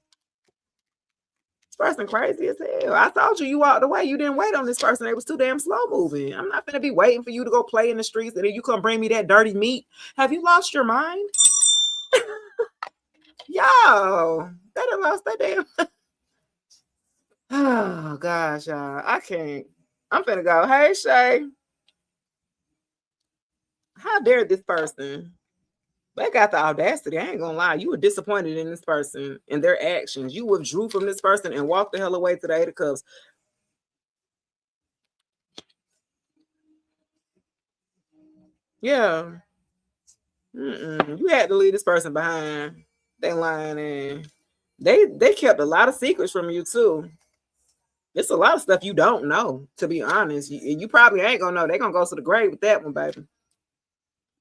This person crazy as hell. I told you walked away. You didn't wait on this person. They was too damn slow moving. I'm not gonna be waiting for you to go play in the streets and then you come bring me that dirty meat. Have you lost your mind? Yo, they done lost that damn. Oh gosh, y'all. I can't. I'm finna go. Hey, Shay. How dare this person? They got the audacity. I ain't gonna lie. You were disappointed in this person and their actions. You withdrew from this person and walked the hell away to the Eight of Cups. Yeah. You had to leave this person behind. They lying and they kept a lot of secrets from you too. It's a lot of stuff you don't know, to be honest. You probably ain't gonna know. They're gonna go to the grave with that one, baby.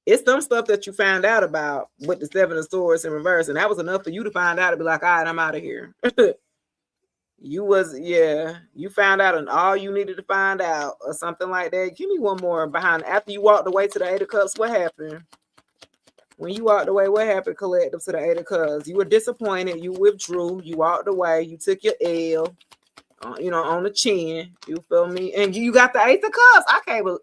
It's some stuff that you found out about with the Seven of Swords in reverse, and that was enough for you to find out to be like, all right, I'm out of here. You found out and all you needed to find out or something like that. Give me one more behind. After you walked away to the Eight of Cups, what happened? When you walked away, what happened, collective, to the Eight of Cups? You were disappointed. You withdrew. You walked away. You took your L, on the chin. You feel me? And you got the Eight of Cups. I can't believe.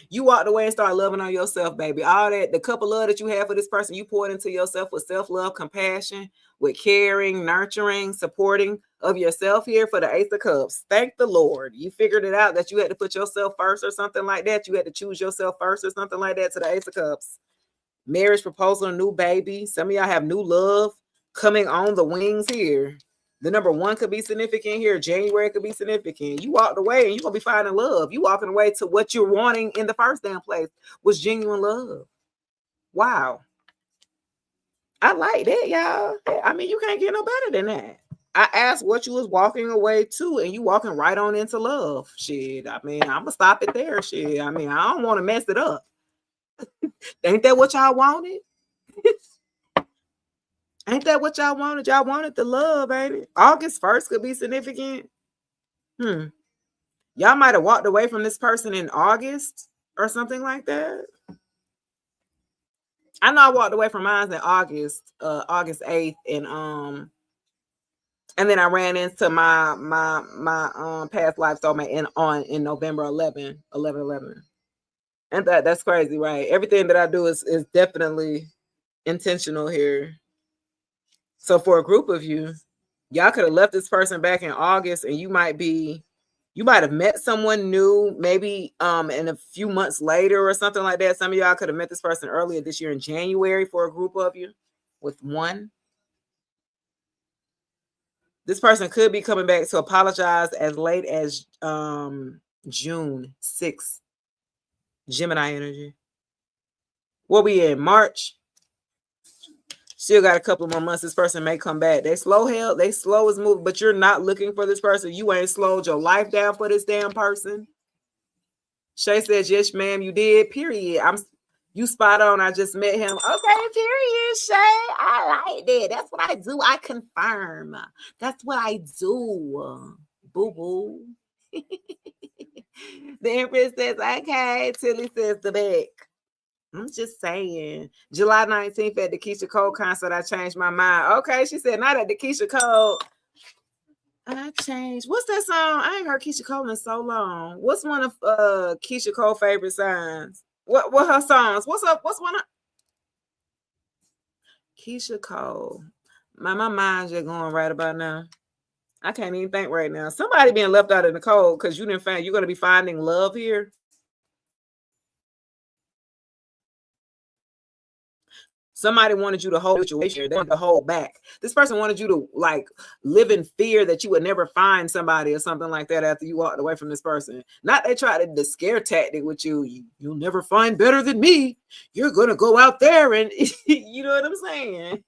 You walked away and started loving on yourself, baby. All that, the cup of love that you have for this person, you poured into yourself with self-love, compassion, with caring, nurturing, supporting of yourself here for the Ace of Cups. Thank the Lord. You figured it out that you had to put yourself first or something like that. You had to choose yourself first or something like that to the Ace of Cups. Marriage proposal, new baby. Some of y'all have new love coming on the wings here. The number 1 could be significant here. January could be significant. You walked away and you're going to be finding love. You walking away to what you're wanting in the first damn place was genuine love. Wow. I like that, y'all. I mean, you can't get no better than that. I asked what you was walking away to and you walking right on into love. Shit. I mean, I'm going to stop it there. Shit. I mean, I don't want to mess it up. Ain't that what y'all wanted? Ain't that what y'all wanted? Y'all wanted the love, ain't it? August 1st could be significant. Y'all might have walked away from this person in August or something like that. I know I walked away from mine in August 8th, and then I ran into my past life soulmate in November 11. And that's crazy, right? Everything that I do is definitely intentional here. So for a group of you, y'all could have left this person back in August, and you might have met someone new, maybe in a few months later or something like that. Some of y'all could have met this person earlier this year in January for a group of you with one. This person could be coming back to apologize as late as June 6th. Gemini energy. What we in? March? Still got a couple more months. This person may come back. They slow as moving, but you're not looking for this person. You ain't slowed your life down for this damn person. Shay says, yes, ma'am, you did. Period. You spot on. I just met him. Okay, period, Shay. I like that. That's what I do. I confirm. That's what I do. Boo-boo. The Empress says, okay. Tilly says the back. I'm just saying. July 19th at the Keisha Cole concert, I changed my mind. Okay, she said, not at the Keisha Cole. I changed. What's that song? I ain't heard Keisha Cole in so long. What's one of Keisha Cole's favorite songs? What her songs? What's up? What's one of Keisha Cole? My mind's just going right about now. I can't even think right now. Somebody being left out in the cold because you're going to be finding love here. Somebody wanted you to hold the situation. They wanted to hold back. This person wanted you to like live in fear that you would never find somebody or something like that after you walked away from this person. Not they tried the scare tactic with you. You'll never find better than me. You're going to go out there and you know what I'm saying?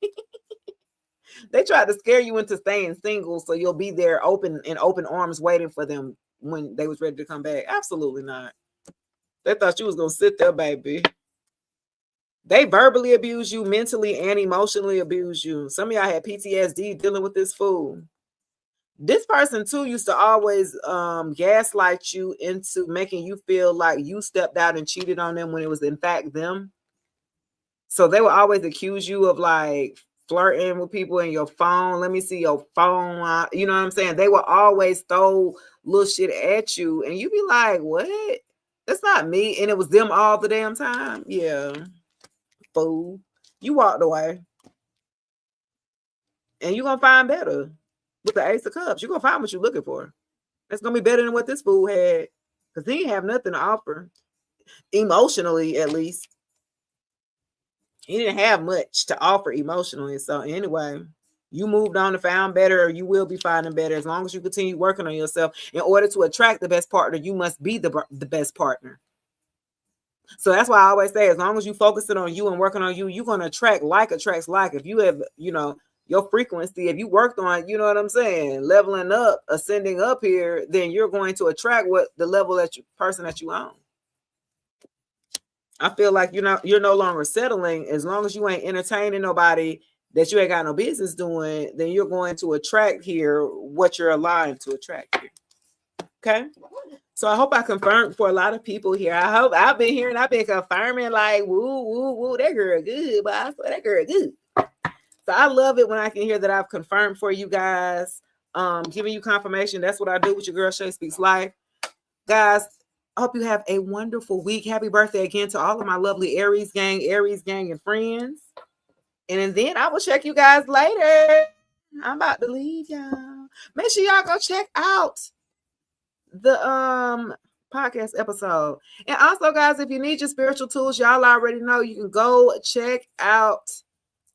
They tried to scare you into staying single so you'll be there open arms waiting for them when they was ready to come back. Absolutely not. They thought you was going to sit there, baby. They verbally abuse you, mentally and emotionally abuse you. Some of y'all had PTSD dealing with this fool. This person too used to always gaslight you into making you feel like you stepped out and cheated on them when it was in fact them. So they would always accuse you of like flirting with people in your phone. Let me see your phone. You know what I'm saying? They would always throw little shit at you and you be like, what? That's not me. And it was them all the damn time. Yeah. Fool. You walked away. And you're going to find better. With the Ace of Cups, you're going to find what you're looking for. That's going to be better than what this fool had. Because he didn't have nothing to offer. Emotionally, at least. He didn't have much to offer emotionally. So anyway, you moved on and found better, or you will be finding better. As long as you continue working on yourself. In order to attract the best partner, you must be the best partner. So that's why I always say, as long as you focusing on you and working on you, you're going to attract like attracts like. If you have, your frequency, if you worked on, you know what I'm saying, leveling up, ascending up here, then you're going to attract what the level person that you own. I feel like you're no longer settling. As long as you ain't entertaining nobody that you ain't got no business doing, then you're going to attract here what you're aligned to attract here. Okay. So I hope I confirmed for a lot of people here. I hope I've been confirming like, woo, woo, woo, that girl good, but I swear that girl good. So I love it when I can hear that I've confirmed for you guys, giving you confirmation. That's what I do with your girl, Shay Speaks Life. Guys, I hope you have a wonderful week. Happy birthday again to all of my lovely Aries gang and friends. And then I will check you guys later. I'm about to leave, y'all. Make sure y'all go check out the podcast episode. And also, guys, if you need your spiritual tools, y'all already know you can go check out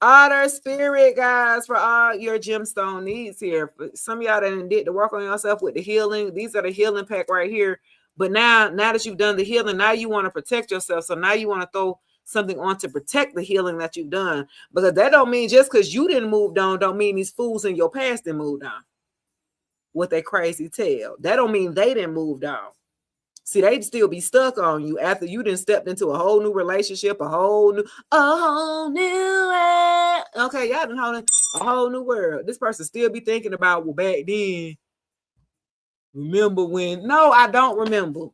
Otter Spirit, guys, for all your gemstone needs here. For some of y'all that did the work on yourself with the healing, these are the healing pack right here. But now that you've done the healing, now you want to protect yourself. So now you want to throw something on to protect the healing that you've done. Because that don't mean just because you didn't move on, don't mean these fools in your past didn't move on with their crazy tail. That don't mean they didn't move on. See, they'd still be stuck on you after you done stepped into a whole new relationship, a whole new world. Okay, y'all done a whole new world. This person still be thinking about, well, back then, remember when? No, I don't remember.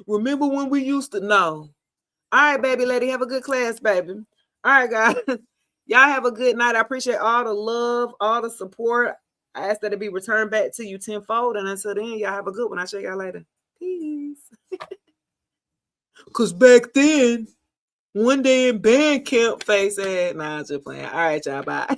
Remember when we used to know? All right, baby lady, have a good class, baby. All right, guys. Y'all have a good night. I appreciate all the love, all the support. I ask that it be returned back to you tenfold. And until then, y'all have a good one. I'll check y'all later. Peace. Because back then, one day in band camp, face ass. Nah, I'm just playing. All right, y'all. Bye.